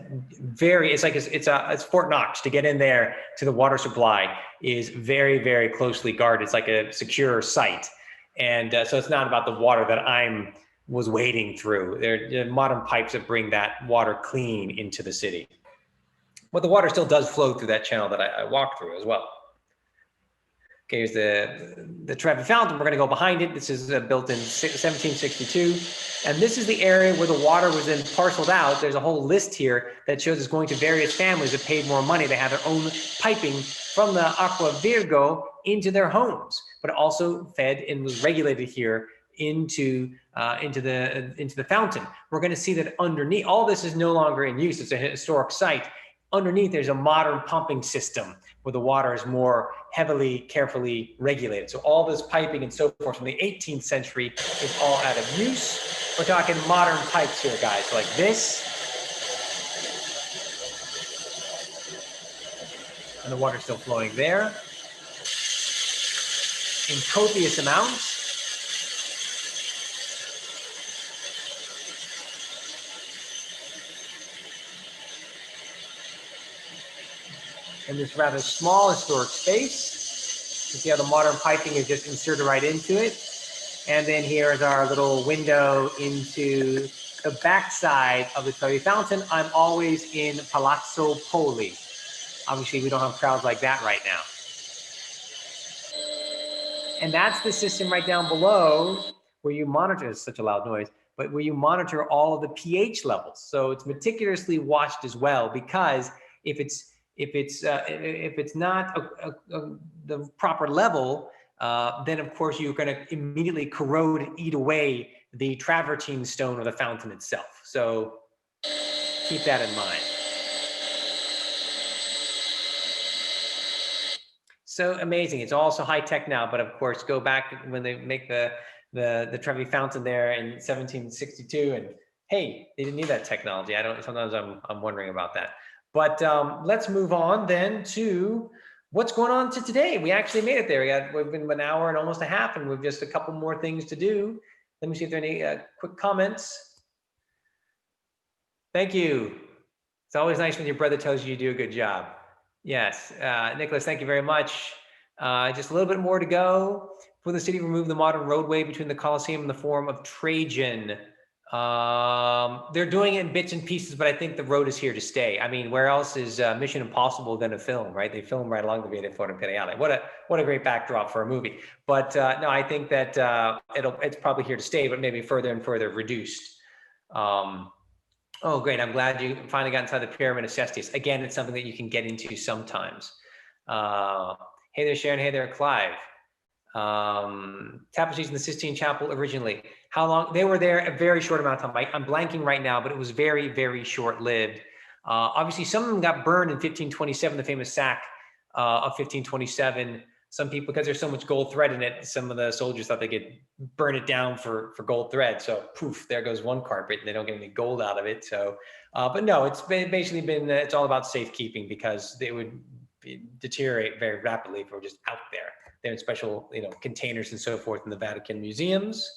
Speaker 1: it's Fort Knox. To get in there to the water supply is very, very closely guarded. It's like a secure site. And so it's not about the water that was wading through. There are modern pipes that bring that water clean into the city. But the water still does flow through that channel that I walked through as well. Okay, here's the Trevi Fountain. We're going to go behind it. This is built in 1762. And this is the area where the water was then parceled out. There's a whole list here that shows it's going to various families that paid more money. They had their own piping from the Aqua Virgo into their homes, but it also fed and was regulated here into the fountain. We're going to see that underneath, all this is no longer in use. It's a historic site. Underneath, there's a modern pumping system where the water is more heavily, carefully regulated. So all this piping and so forth from the 18th century is all out of use. We're talking modern pipes here, guys, like this. And the water's still flowing there in copious amounts. In this rather small historic space. You see how the modern piping is just inserted right into it. And then here is our little window into the backside of the Trevi Fountain. I'm always in Palazzo Poli. Obviously, we don't have crowds like that right now. And that's the system right down below where you monitor, it's such a loud noise, but where you monitor all of the pH levels. So it's meticulously watched as well, because if it's not the proper level, then of course you're going to immediately corrode and eat away the travertine stone or the fountain itself. So keep that in mind. So amazing. It's also high tech now, but of course, go back when they make the Trevi Fountain there in 1762, and hey, they didn't need that technology. Sometimes I'm wondering about that. But let's move on then to what's going on to today. We actually made it there. We've been an hour and almost a half, and we've just a couple more things to do. Let me see if there are any quick comments. Thank you. It's always nice when your brother tells you you do a good job. Yes, Nicholas, thank you very much. Just a little bit more to go. For the city, remove the modern roadway between the Colosseum and the Forum of Trajan. They're doing it in bits and pieces, but I think the road is here to stay. I mean, where else is Mission Impossible than a film, right? They film right along the Via del Foro Imperiale. What a great backdrop for a movie. But no, I think that it's probably here to stay, but maybe further and further reduced. Oh, great. I'm glad you finally got inside the Pyramid of Cestius. Again, it's something that you can get into sometimes. Hey there, Sharon. Hey there, Clive. Tapestries in the Sistine Chapel originally. How long? They were there a very short amount of time. I'm blanking right now, but it was very, very short-lived. Obviously, some of them got burned in 1527, the famous sack of 1527. Some people, because there's so much gold thread in it, some of the soldiers thought they could burn it down for gold thread. So poof, there goes one carpet, and they don't get any gold out of it. So, but no, it's basically been, it's all about safekeeping, because they would deteriorate very rapidly if it were just out there. They're in special, containers and so forth in the Vatican museums.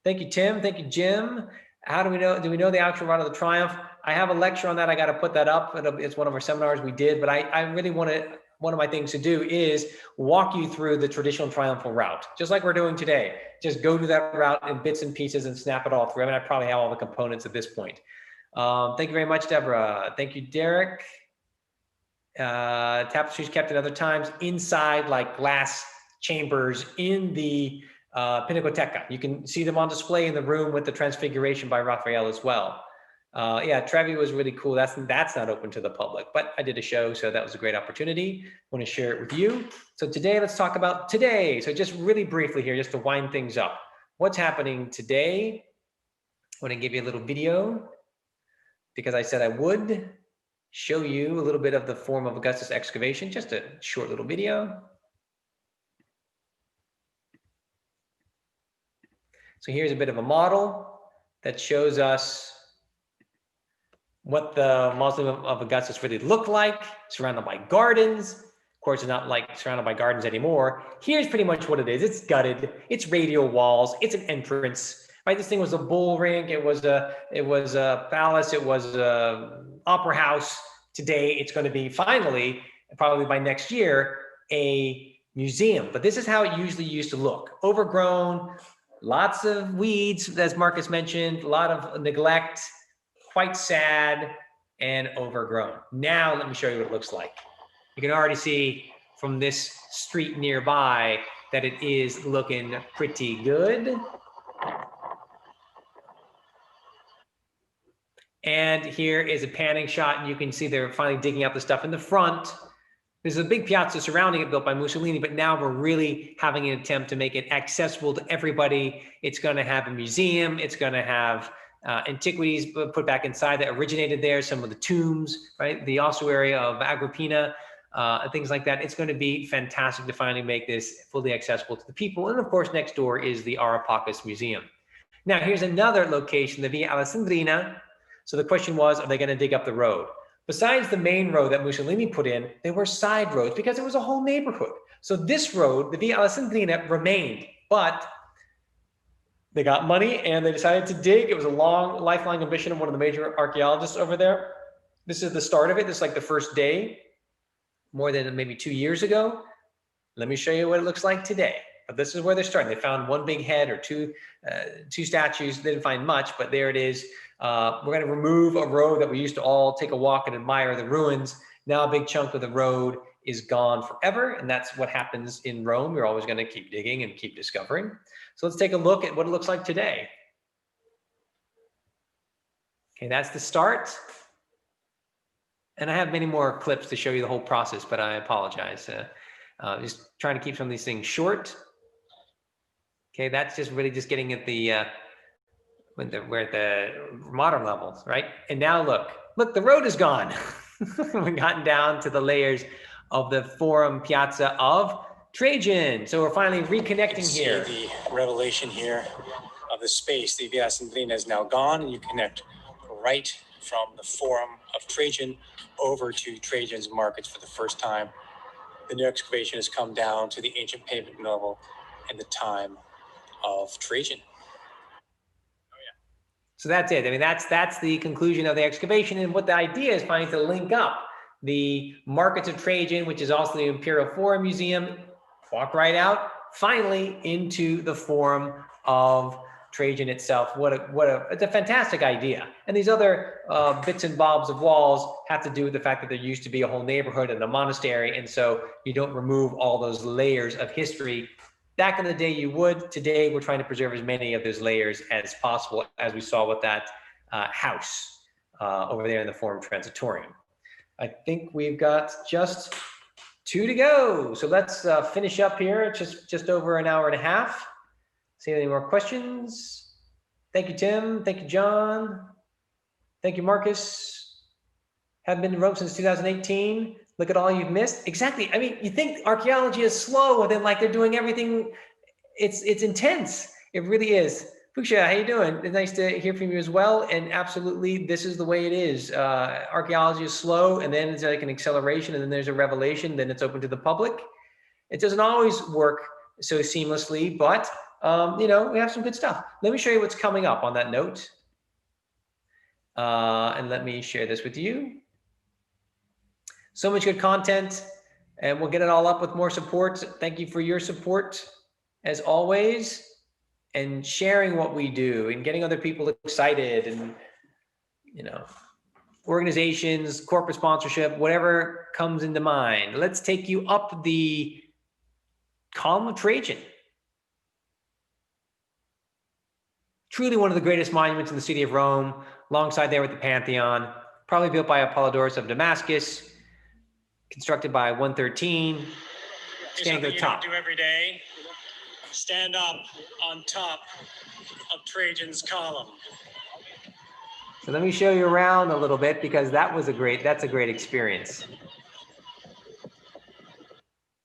Speaker 1: Thank you, Tim. Thank you, Jim. How do we know? Do we know the actual route of the Triumph? I have a lecture on that. I got to put that up. It's one of our seminars we did, but I really want to, one of my things to do is walk you through the traditional triumphal route, just like we're doing today. Just go to that route in bits and pieces and snap it all through. I mean, I probably have all the components at this point. Thank you very much, Deborah. Thank you, Derek. Tapestries kept at other times inside, like glass chambers in the Pinacoteca. You can see them on display in the room with the Transfiguration by Raphael as well. Yeah, Trevi was really cool. That's not open to the public, but I did a show, so that was a great opportunity. I want to share it with you. So today, let's talk about today. So just really briefly here, just to wind things up. What's happening today? I want to give you a little video because I said I would show you a little bit of the Forum of Augustus excavation, just a short little video. So here's a bit of a model that shows us what the Mausoleum of Augustus really looked like, surrounded by gardens. Of course, it's not like surrounded by gardens anymore. Here's pretty much what it is. It's gutted. It's radial walls. It's an entrance. Right? This thing was a bull ring. It was a palace. It was a opera house. Today, it's going to be finally, probably by next year, a museum. But this is how it usually used to look: overgrown, lots of weeds, as Marcus mentioned, a lot of neglect. Quite sad and overgrown. Now, let me show you what it looks like. You can already see from this street nearby that it is looking pretty good. And here is a panning shot, and you can see they're finally digging out the stuff in the front. There's a big piazza surrounding it built by Mussolini, but now we're really having an attempt to make it accessible to everybody. It's going to have a museum. It's going to have antiquities put back inside that originated there, some of the tombs, right? The ossuary of Agrippina, things like that. It's going to be fantastic to finally make this fully accessible to the people. And of course, next door is the Arapakis Museum. Now, here's another location, the Via Alessandrina. So the question was, are they going to dig up the road? Besides the main road that Mussolini put in, there were side roads because it was a whole neighborhood. So this road, the Via Alessandrina, remained, but they got money and they decided to dig. It was a lifelong ambition of one of the major archaeologists over there. This is the start of it. This is like the first day, more than maybe 2 years ago. Let me show you what it looks like today. But this is where they're starting. They found one big head or two statues. They didn't find much, but there it is. We're going to remove a road that we used to all take a walk and admire the ruins. Now a big chunk of the road is gone forever, and that's what happens in Rome. You're always going to keep digging and keep discovering. So let's take a look at what it looks like today. Okay, that's the start. And I have many more clips to show you the whole process, but I apologize. Just trying to keep some of these things short. Okay, that's just really just getting at the we're at the modern levels, right? And now look, the road is gone. We've gotten down to the layers of the Forum Piazza of Trajan. So we're finally reconnecting here.
Speaker 3: See the revelation here of the space. The Via Alessandrina is now gone, and you connect right from the Forum of Trajan over to Trajan's markets for the first time. The new excavation has come down to the ancient pavement level in the time of Trajan.
Speaker 1: So that's it. I mean, that's the conclusion of the excavation. And what the idea is finally to link up the markets of Trajan, which is also the Imperial Forum Museum, walk right out, finally into the Forum of Trajan itself. It's a fantastic idea. And these other bits and bobs of walls have to do with the fact that there used to be a whole neighborhood and a monastery. And so you don't remove all those layers of history. Back in the day, you would. Today, we're trying to preserve as many of those layers as possible, as we saw with that house over there in the Forum Transitorium. I think we've got just 2 to go. So let's finish up here, just over an hour and a half. See any more questions? Thank you, Tim. Thank you, John. Thank you, Marcus. Haven't been to Rome since 2018. Look at all you've missed. Exactly. I mean, you think archaeology is slow, and then like they're doing everything. It's intense. It really is. Fuchsia, how you doing? It's nice to hear from you as well. And absolutely, this is the way it is. Archaeology is slow, and then it's like an acceleration, and then there's a revelation, then it's open to the public. It doesn't always work so seamlessly, but we have some good stuff. Let me show you what's coming up on that note. And let me share this with you. So much good content, and we'll get it all up with more support. Thank you for your support, as always, and sharing what we do and getting other people excited, and organizations, corporate sponsorship, whatever comes into mind. Let's take you up the column of Trajan. Truly one of the greatest monuments in the city of Rome, alongside there with the Pantheon, probably built by Apollodorus of Damascus, constructed by 113, standing at the top.
Speaker 3: You don't do every day. Stand up on top of Trajan's column.
Speaker 1: So let me show you around a little bit, because that's a great experience.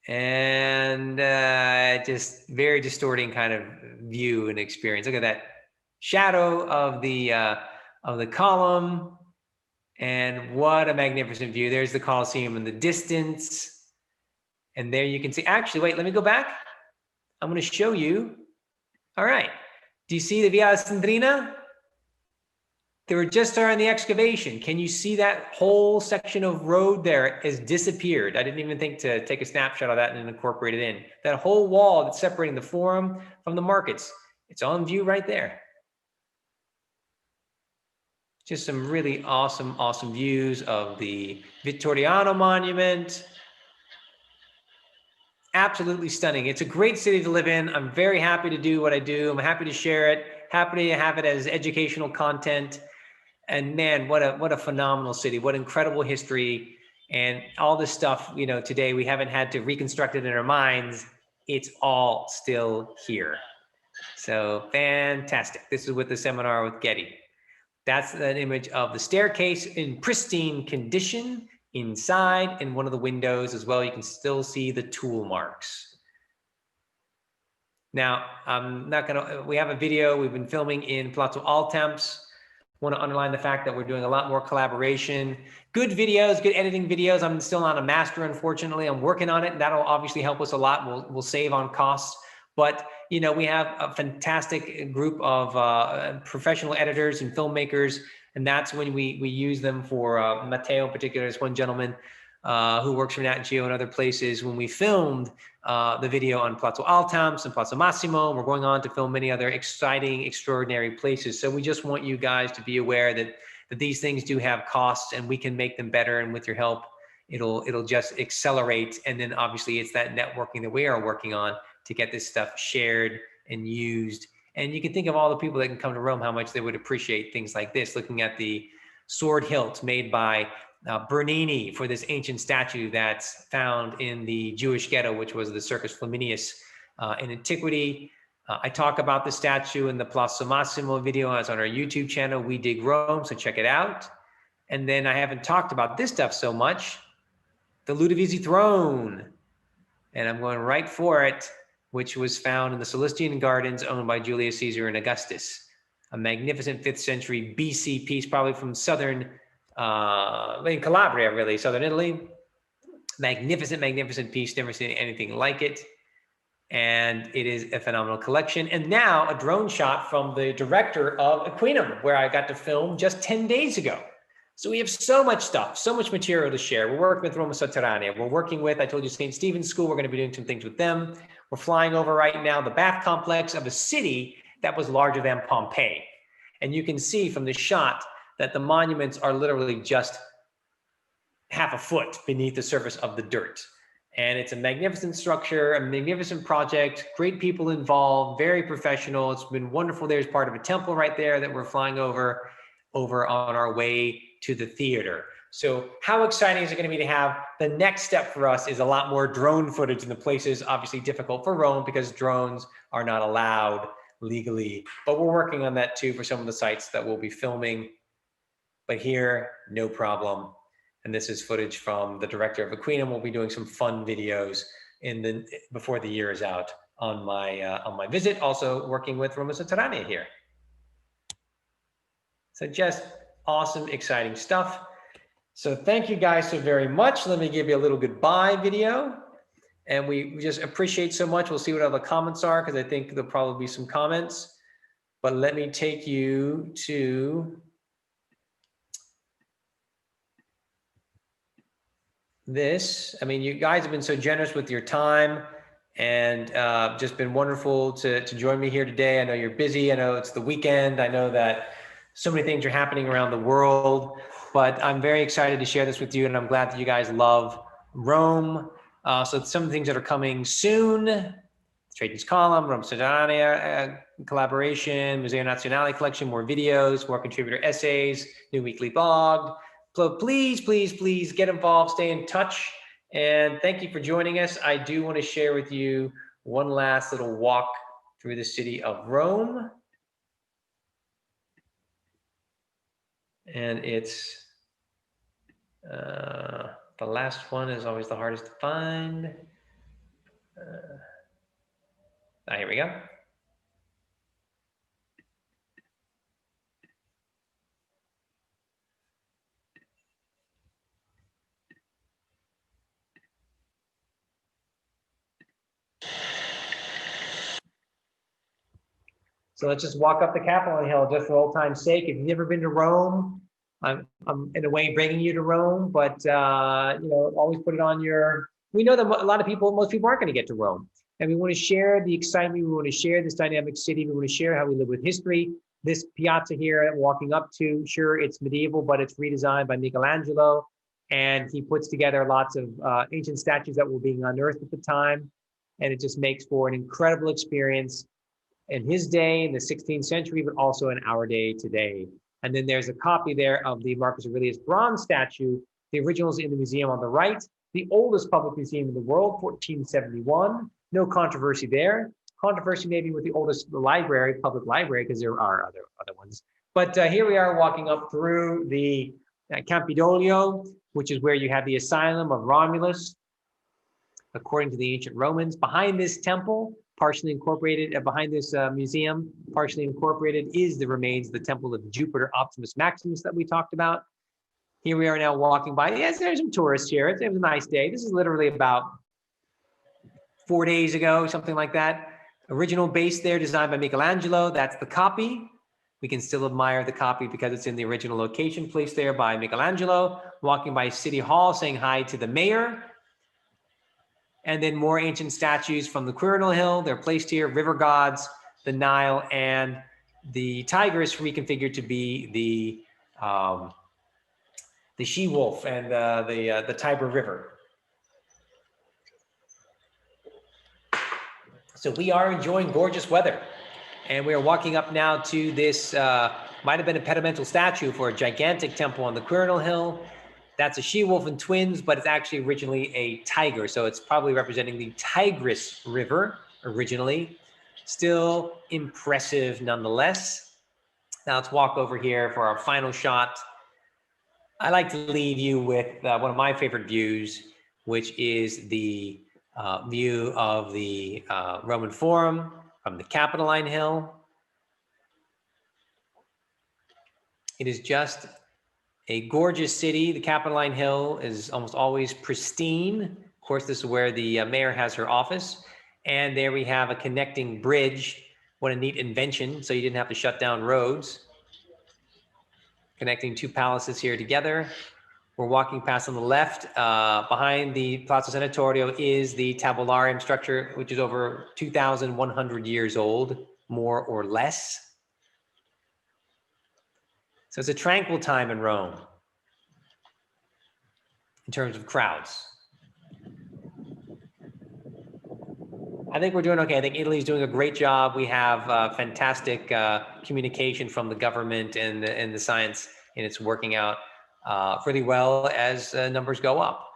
Speaker 1: And just very distorting kind of view and experience. Look at that shadow of the column, and what a magnificent view. There's the Colosseum in the distance, and there you can see. Actually, wait, let me go back. I'm going to show you. All right, do you see the Via Alessandrina? They were just starting the excavation. Can you see that whole section of road there has disappeared? I didn't even think to take a snapshot of that and incorporate it in. That whole wall that's separating the forum from the markets, it's on view right there. Just some really awesome, awesome views of the Vittoriano monument. Absolutely stunning. It's a great city to live in. I'm very happy to do what I do. I'm happy to share it, happy to have it as educational content. And man, what a phenomenal city, what incredible history, and all this stuff, you know, today we haven't had to reconstruct it in our minds. It's all still here. So fantastic. This is with the seminar with Getty. That's an image of the staircase in pristine condition inside, in one of the windows as well. You can still see the tool marks. Now, we have a video we've been filming in Palazzo Altemps. Want to underline the fact that we're doing a lot more collaboration, good videos, good editing videos. I'm still not a master, unfortunately. I'm working on it, and that'll obviously help us a lot. We'll save on costs, but you know, we have a fantastic group of professional editors and filmmakers, and that's when we use them for Matteo in particular. Is one gentleman who works for Nat Geo and other places. When we filmed the video on Palazzo Altemps and Palazzo Massimo, we're going on to film many other exciting, extraordinary places. So we just want you guys to be aware that these things do have costs, and we can make them better. And with your help, it'll just accelerate. And then obviously it's that networking that we are working on to get this stuff shared and used. And you can think of all the people that can come to Rome, how much they would appreciate things like this. Looking at the sword hilt made by Bernini for this ancient statue that's found in the Jewish ghetto, which was the Circus Flaminius in antiquity. I talk about the statue in the Palazzo Massimo video. It's on our YouTube channel, We Dig Rome, so check it out. And then I haven't talked about this stuff so much, the Ludovisi throne. And I'm going right for it, which was found in the Celestian Gardens owned by Julius Caesar and Augustus. A magnificent 5th century BC piece, probably from southern, in Calabria, really, southern Italy. Magnificent, magnificent piece. Never seen anything like it. And it is a phenomenal collection. And now a drone shot from the director of Equinum, where I got to film just 10 days ago. So we have so much stuff, so much material to share. We're working with Roma Sotterranea. We're working with, I told you, St. Stephen's School. We're going to be doing some things with them. We're flying over right now the bath complex of a city that was larger than Pompeii. And you can see from the shot that the monuments are literally just half a foot beneath the surface of the dirt. And it's a magnificent structure, a magnificent project, great people involved, very professional. It's been wonderful. There's part of a temple right there that we're flying over on our way to the theater. So how exciting is it going to be to have? The next step for us is a lot more drone footage in the places, obviously difficult for Rome because drones are not allowed legally, but we're working on that too for some of the sites that we'll be filming. But here, no problem. And this is footage from the director of Equinum. We'll be doing some fun videos before the year is out on my visit. Also working with Roma Sotterranea here. So just awesome, exciting stuff. So thank you guys so very much. Let me give you a little goodbye video. And we just appreciate so much. We'll see what other comments are, because I think there'll probably be some comments. But let me take you to this. I mean, you guys have been so generous with your time, and just been wonderful to join me here today. I know you're busy. I know it's the weekend. I know that so many things are happening around the world, but I'm very excited to share this with you, and I'm glad that you guys love Rome. So some things that are coming soon: Trajan's Column, Roma Sotterranea, collaboration, Museo Nazionale collection, more videos, more contributor essays, new weekly blog. So please, please, please get involved, stay in touch. And thank you for joining us. I do want to share with you one last little walk through the city of Rome. And it's, the last one is always the hardest to find. Here we go. So let's just walk up the Capitoline Hill just for old time's sake. If you've never been to Rome, I'm in a way bringing you to Rome, but you know, always put it on your. We know that most people aren't going to get to Rome, and we want to share the excitement. We want to share this dynamic city. We want to share how we live with history. This piazza here, walking up to, sure, it's medieval, but it's redesigned by Michelangelo, and he puts together lots of ancient statues that were being unearthed at the time, and it just makes for an incredible experience in his day in the 16th century, but also in our day today. And then there's a copy there of the Marcus Aurelius bronze statue. The original is in the museum on the right, the oldest public museum in the world, 1471. No controversy there. Controversy maybe with the oldest library, public library, because there are other ones. But here we are walking up through the Campidoglio, which is where you have the asylum of Romulus, according to the ancient Romans. Behind this temple, partially incorporated, behind this museum, partially incorporated, is the remains of the temple of Jupiter Optimus Maximus that we talked about. Here we are now walking by. Yes, there's some tourists here. It was a nice day. This is literally about 4 days ago, something like that. Original base there, designed by Michelangelo. That's the copy. We can still admire the copy because it's in the original location, placed there by Michelangelo. Walking by City Hall, saying hi to the mayor. And then more ancient statues from the Quirinal Hill. They're placed here, river gods, the Nile, and the Tigris reconfigured to be the she-wolf and the Tiber River. So we are enjoying gorgeous weather. And we are walking up now to this, might have been a pedimental statue for a gigantic temple on the Quirinal Hill. That's a she-wolf and twins, but it's actually originally a tiger. So it's probably representing the Tigris River originally. Still impressive nonetheless. Now let's walk over here for our final shot. I like to leave you with one of my favorite views, which is the view of the Roman Forum from the Capitoline Hill. It is just a gorgeous city. The Capitoline Hill is almost always pristine. Of course, this is where the mayor has her office. And there we have a connecting bridge. What a neat invention. So you didn't have to shut down roads. Connecting two palaces here together. We're walking past on the left. Behind the Palazzo Senatorio is the tabularium structure, which is over 2,100 years old, more or less. So it's a tranquil time in Rome in terms of crowds. I think we're doing okay. I think Italy's doing a great job. We have fantastic communication from the government and the science, and it's working out really well as numbers go up.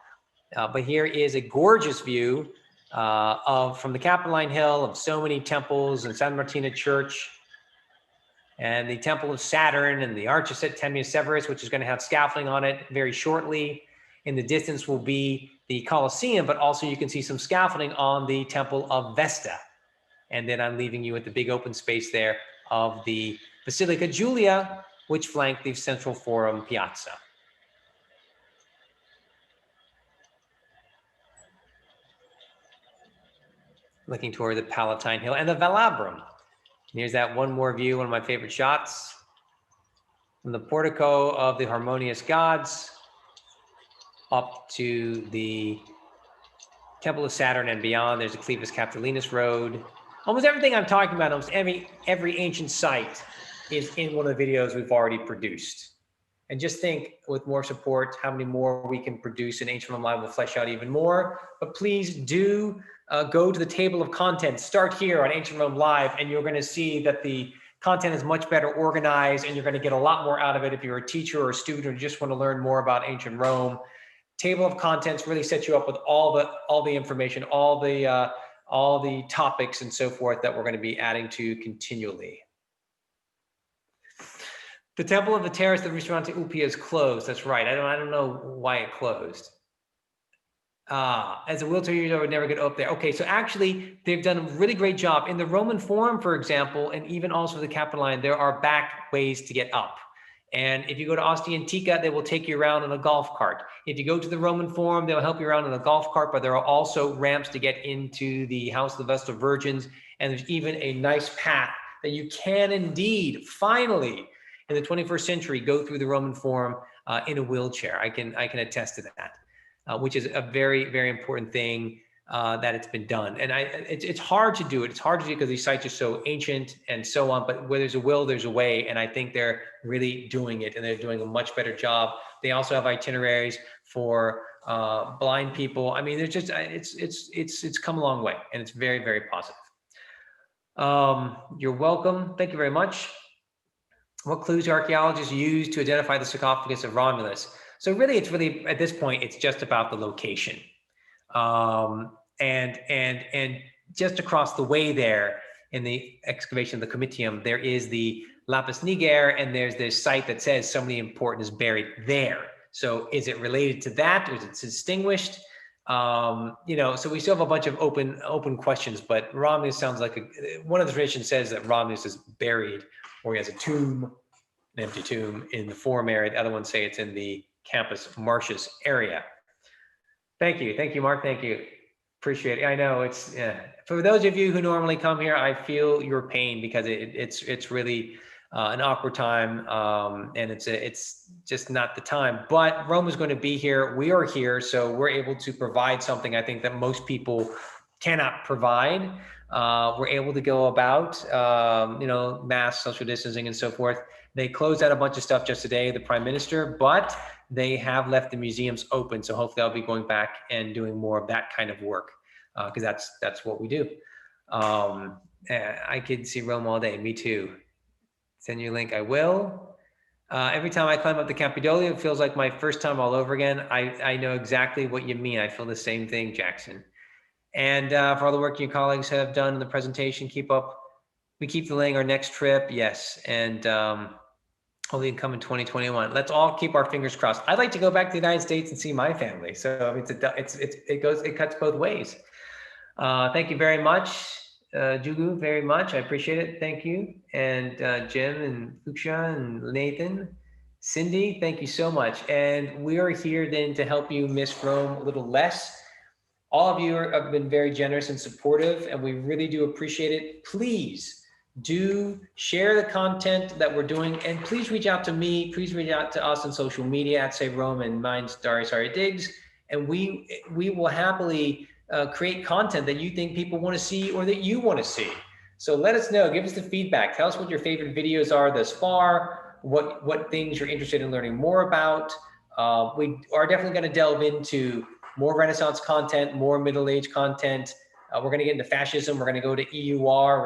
Speaker 1: But here is a gorgeous view from the Capitoline Hill of so many temples and San Martino Church and the Temple of Saturn and the Arch of Septimius Severus, which is going to have scaffolding on it very shortly. In the distance will be the Colosseum, but also you can see some scaffolding on the Temple of Vesta. And then I'm leaving you at the big open space there of the Basilica Julia, which flanked the Central Forum Piazza. Looking toward the Palatine Hill and the Velabrum. Here's that one more view, one of my favorite shots. From the portico of the Harmonious Gods up to the Temple of Saturn and beyond. There's the Clevis Capitolinus Road. Almost everything I'm talking about, almost every ancient site is in one of the videos we've already produced. And just think, with more support, how many more we can produce, and Ancient Rome Live will flesh out even more. But please do go to the table of content. Start here on Ancient Rome Live, and you're going to see that the content is much better organized, and you're going to get a lot more out of it if you're a teacher or a student or just want to learn more about ancient Rome. Table of contents really sets you up with all the information, all the topics and so forth that we're going to be adding to continually. The Temple of the Terrace that Ristorante Upi is closed. That's right. I don't know why it closed. As a wheelchair user, I would never get up there. Okay, so actually, they've done a really great job. In the Roman Forum, for example, and even also the Capitoline, there are back ways to get up. And if you go to Ostia Antica, they will take you around in a golf cart. If you go to the Roman Forum, they'll help you around in a golf cart, but there are also ramps to get into the House of the Vestal Virgins. And there's even a nice path that you can indeed, finally, in the 21st century, go through the Roman Forum in a wheelchair. I can attest to that, which is a very, very important thing that it's been done. And it's hard to do it. It's hard to do because these sites are so ancient and so on, but where there's a will, there's a way. And I think they're really doing it, and they're doing a much better job. They also have itineraries for blind people. I mean, there's just, it's come a long way, and it's very, very positive. You're welcome. Thank you very much. What clues do archaeologists use to identify the sarcophagus of Romulus? So really, it's really, at this point, it's just about the location. And just across the way there in the excavation of the Comitium, there is the Lapis Niger, and there's this site that says somebody important is buried there. So is it related to that, or is it distinguished? You know, so we still have a bunch of open questions, but Romulus sounds like one of the traditions says that Romulus is buried, or he has a tomb, an empty tomb in the Forum area. The other ones say it's in the Campus Martius area. Thank you, Mark. Thank you. Appreciate it. I know it's for those of you who normally come here, I feel your pain because it's really an awkward time, and it's just not the time. But Rome is going to be here. We are here, so we're able to provide something I think that most people cannot provide. We're able to go about, you know, mass social distancing and so forth. They closed out a bunch of stuff just today, the Prime Minister, but they have left the museums open. So hopefully I'll be going back and doing more of that kind of work, because that's what we do. I could see Rome all day. Me too. Send you a link. I will. Every time I climb up the Campidoglio, it feels like my first time all over again. I know exactly what you mean. I feel the same thing, Jackson. And for all the work your colleagues have done in the presentation, keep up. We keep delaying our next trip. Yes. And hopefully come in 2021. Let's all keep our fingers crossed. I'd like to go back to the United States and see my family. So it cuts both ways. Thank you very much, Jugu, very much. I appreciate it. Thank you. And Jim and Fuchsia and Nathan, Cindy, thank you so much. And we are here then to help you miss Rome a little less. All of you have been very generous and supportive, and we really do appreciate it. Please do share the content that we're doing, and please reach out to me. Please reach out to us on social media at Save Rome, and mine's Darius Diggs, and we will happily create content that you think people want to see or that you want to see. So let us know. Give us the feedback. Tell us what your favorite videos are thus far. What things you're interested in learning more about. We are definitely going to delve into more Renaissance content, more Middle Age content. We're going to get into fascism. We're going to go to EUR.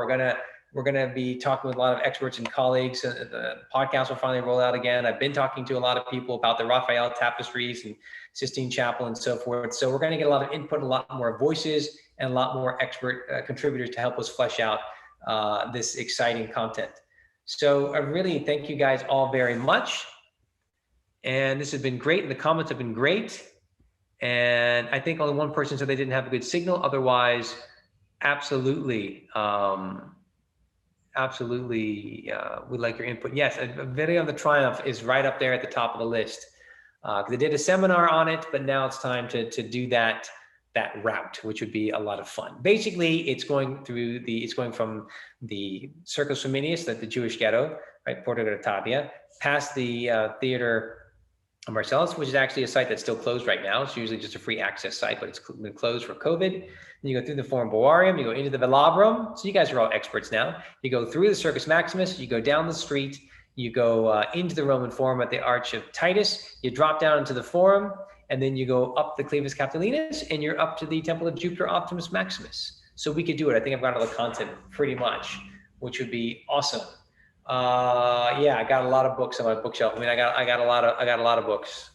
Speaker 1: We're going to be talking with a lot of experts and colleagues. The podcast will finally roll out again. I've been talking to a lot of people about the Raphael tapestries and Sistine Chapel and so forth. So we're going to get a lot of input, a lot more voices, and a lot more expert contributors to help us flesh out this exciting content. So I really thank you guys all very much. And this has been great. And the comments have been great. And I think only one person said they didn't have a good signal. Otherwise, absolutely. Absolutely, we like your input. Yes, a video on the Triumph is right up there at the top of the list. They did a seminar on it, but now it's time to do that route, which would be a lot of fun. Basically, it's going from the Circus Flaminius, the Jewish ghetto, right, Porta Grattabia, past the Theater Marcellus, which is actually a site that's still closed right now. It's usually just a free access site, but it's been closed for COVID. Then you go through the Forum Boarium, you go into the Velabrum. So you guys are all experts now. You go through the Circus Maximus, you go down the street, You go into the Roman Forum at the Arch of Titus, you drop down into the Forum, and then you go up the Clevis Capitolinus, and you're up to the Temple of Jupiter Optimus Maximus. So we could do it. I think I've got all the content pretty much, which would be awesome. Yeah, I got a lot of books on my bookshelf. I mean, I got a lot of books,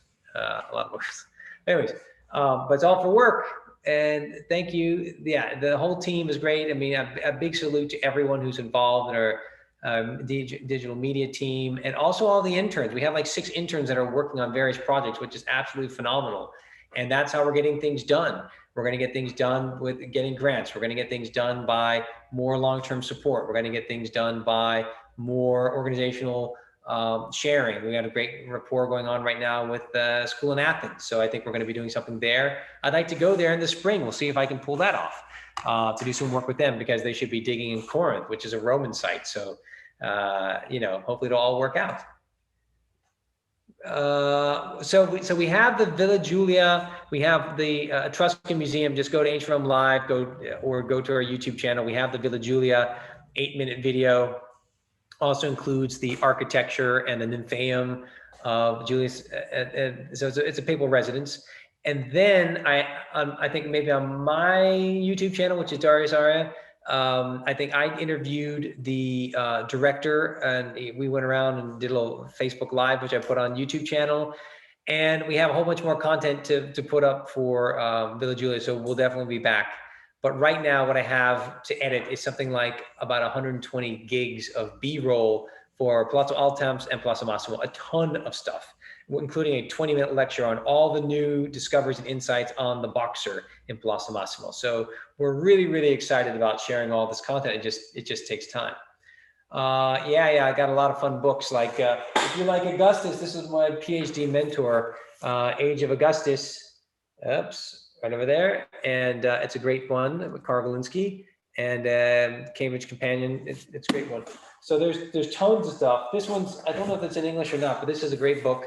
Speaker 1: Anyways, but it's all for work. And thank you. Yeah, the whole team is great. I mean, a big salute to everyone who's involved in our digital media team, and also all the interns. We have like 6 interns that are working on various projects, which is absolutely phenomenal. And that's how we're getting things done. We're going to get things done with getting grants. We're going to get things done by more long-term support. We're going to get things done by more organizational sharing. We got a great rapport going on right now with the school in Athens. So I think we're going to be doing something there. I'd like to go there in the spring. We'll see if I can pull that off to do some work with them, because they should be digging in Corinth, which is a Roman site. So, you know, hopefully it'll all work out. So we have the Villa Giulia, we have the Etruscan Museum. Just go to Ancient Rome Live, go to our YouTube channel. We have the Villa Giulia 8-minute video. Also includes the architecture and the Nymphaeum of Julius. So it's a papal residence. And then I think maybe on my YouTube channel, which is Darius Arya, I think I interviewed the director, and we went around and did a little Facebook Live, which I put on YouTube channel. And we have a whole bunch more content to put up for Villa Giulia. So we'll definitely be back. But right now, what I have to edit is something like about 120 gigs of B-roll for Palazzo Altemps and Palazzo Massimo, a ton of stuff, including a 20-minute lecture on all the new discoveries and insights on the Boxer in Palazzo Massimo. So we're really, really excited about sharing all this content. It just takes time. Yeah, I got a lot of fun books. Like if you like Augustus, this is my PhD mentor, Age of Augustus. Oops. Right over there, and it's a great one with Karvalinsky, and Cambridge Companion. It's a great one. So there's tons of stuff. This one's, I don't know if it's in English or not, but this is a great book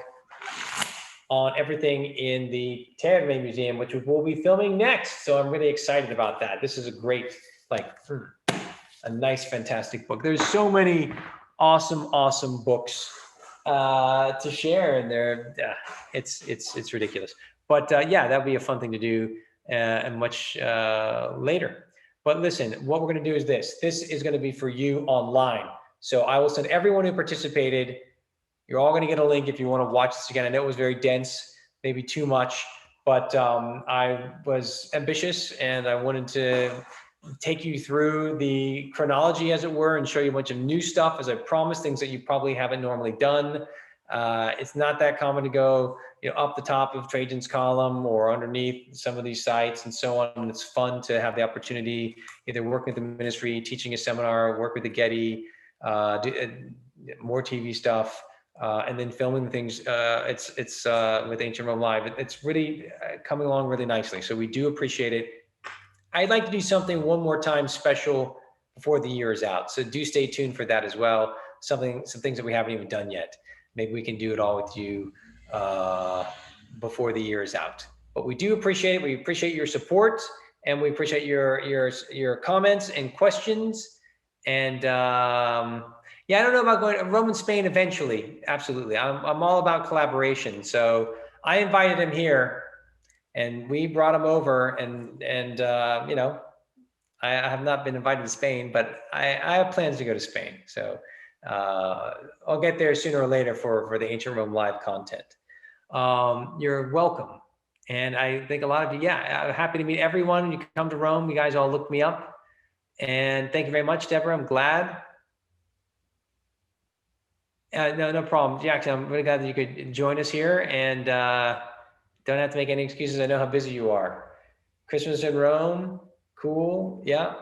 Speaker 1: on everything in the Terme Museum, which we'll be filming next. So I'm really excited about that. This is a great, like, a nice, fantastic book. There's so many awesome books to share, and it's ridiculous. But yeah, that'd be a fun thing to do and much later. But listen, what we're going to do is this. This is going to be for you online. So I will send everyone who participated. You're all going to get a link if you want to watch this again. I know it was very dense, maybe too much, but I was ambitious and I wanted to take you through the chronology, as it were, and show you a bunch of new stuff, as I promised, things that you probably haven't normally done. It's not that common to go, up the top of Trajan's column or underneath some of these sites and so on. And it's fun to have the opportunity, either working with the ministry, teaching a seminar, work with the Getty, do more TV stuff, and then filming the things. It's with Ancient Rome Live. It's really coming along really nicely. So we do appreciate it. I'd like to do something one more time special before the year is out. So do stay tuned for that as well. Some things that we haven't even done yet. Maybe we can do it all with you before the year is out. But we do appreciate it. We appreciate your support, and we appreciate your comments and questions. And yeah, I don't know about going to Rome and Spain eventually. Absolutely, I'm all about collaboration. So I invited him here, and we brought him over, and I have not been invited to Spain, but I have plans to go to Spain. So I'll get there sooner or later for the Ancient Rome Live content. You're welcome. And I think a lot of you, I'm happy to meet everyone. You can come to Rome. You guys all look me up. And thank you very much, Deborah. I'm glad. No problem. Jackson, I'm really glad that you could join us here, and don't have to make any excuses. I know how busy you are. Christmas in Rome. Cool. Yeah.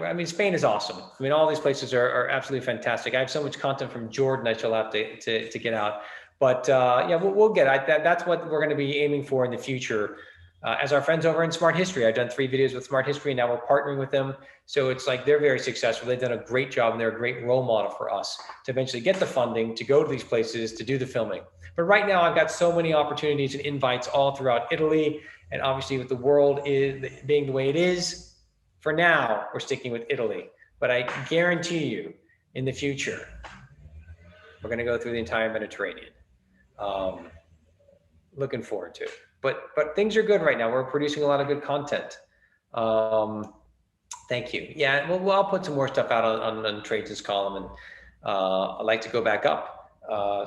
Speaker 1: I mean, Spain is awesome. I mean, all these places are absolutely fantastic. I have so much content from Jordan I shall have to get out. But yeah, we'll get it. That's what we're going to be aiming for in the future. As our friends over in Smart History, I've done 3 videos with Smart History, and now we're partnering with them. So it's like they're very successful. They've done a great job, and they're a great role model for us to eventually get the funding to go to these places to do the filming. But right now, I've got so many opportunities and invites all throughout Italy. And obviously, with the world being the way it is, for now, we're sticking with Italy. But I guarantee you, in the future, We're going to go through the entire Mediterranean. Looking forward to it. But things are good right now. We're producing a lot of good content. Thank you. Yeah, well, I'll put some more stuff out on Trades' column, and I'd like to go back up.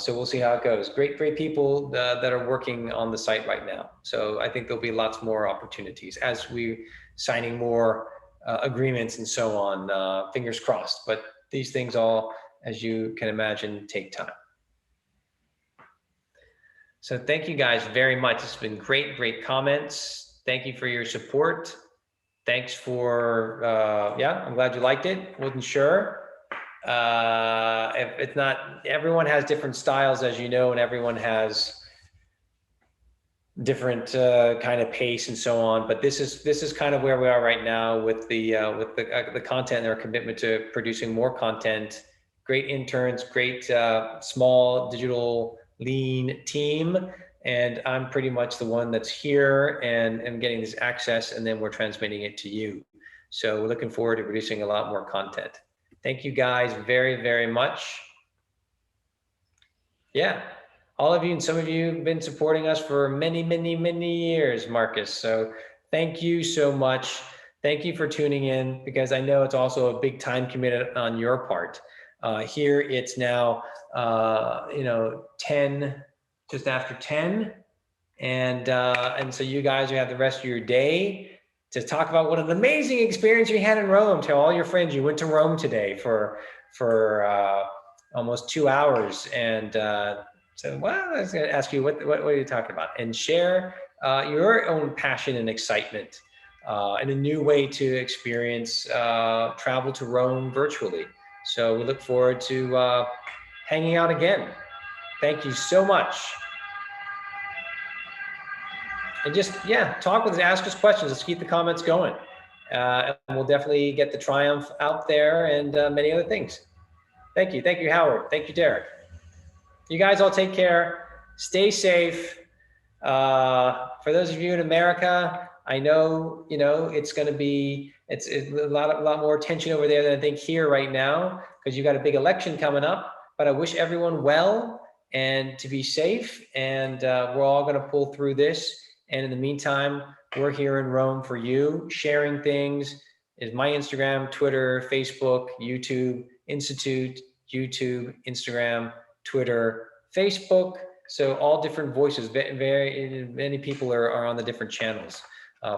Speaker 1: So we'll see how it goes. Great people that are working on the site right now. So I think there'll be lots more opportunities as we signing more agreements and so on. Fingers crossed. But these things all, as you can imagine, take time. So thank you guys very much. It's been great comments. Thank you for your support. Thanks for, yeah, I'm glad you liked it. Wasn't sure. If it's not, everyone has different styles, as you know, and everyone has different kind of pace and so on. But this is kind of where we are right now with the content and our commitment to producing more content. Great interns, great small digital lean team, and I'm pretty much the one that's here and getting this access, and then we're transmitting it to you. So we're looking forward to producing a lot more content. Thank you guys very much. Yeah, all of you and some of you have been supporting us for many years, Marcus. So thank you so much. Thank you for tuning in, because I know it's also a big time commitment on your part. Here it's now, 10, just after 10. And so you guys, you have the rest of your day to talk about what an amazing experience you had in Rome. Tell all your friends you went to Rome today for almost 2 hours. And so, well, I was going to ask you, what are you talking about? And share your own passion and excitement and a new way to experience travel to Rome virtually. So we look forward to hanging out again. Thank you so much. And just, yeah, talk with us, ask us questions. Let's keep the comments going. And we'll definitely get the Triumph out there and many other things. Thank you. Thank you, Howard. Thank you, Derek. You guys all take care. Stay safe. For those of you in America, I know, it's going to be, it's a lot more tension over there than I think here right now, because you got a big election coming up. But I wish everyone well and to be safe. And we're all going to pull through this. And in the meantime, we're here in Rome for you. Sharing things is my Instagram, Twitter, Facebook, YouTube, Institute, YouTube, Instagram, Twitter, Facebook. So all different voices, many people are on the different channels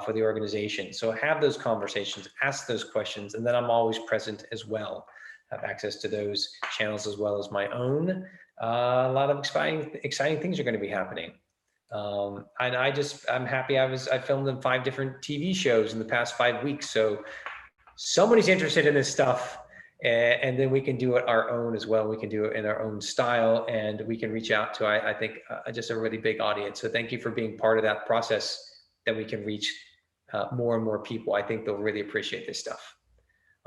Speaker 1: for the organization. So have those conversations, ask those questions, and then I'm always present as well. Have access to those channels as well as my own. A lot of exciting things are going to be happening. And I'm happy I filmed in 5 different TV shows in the past 5 weeks. So somebody's interested in this stuff, and then we can do it our own as well. We can do it in our own style, and we can reach out to, I think, just a really big audience. So thank you for being part of that process, that we can reach more and more people. I think they'll really appreciate this stuff.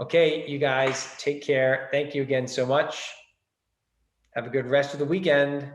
Speaker 1: Okay, you guys, take care. Thank you again so much. Have a good rest of the weekend.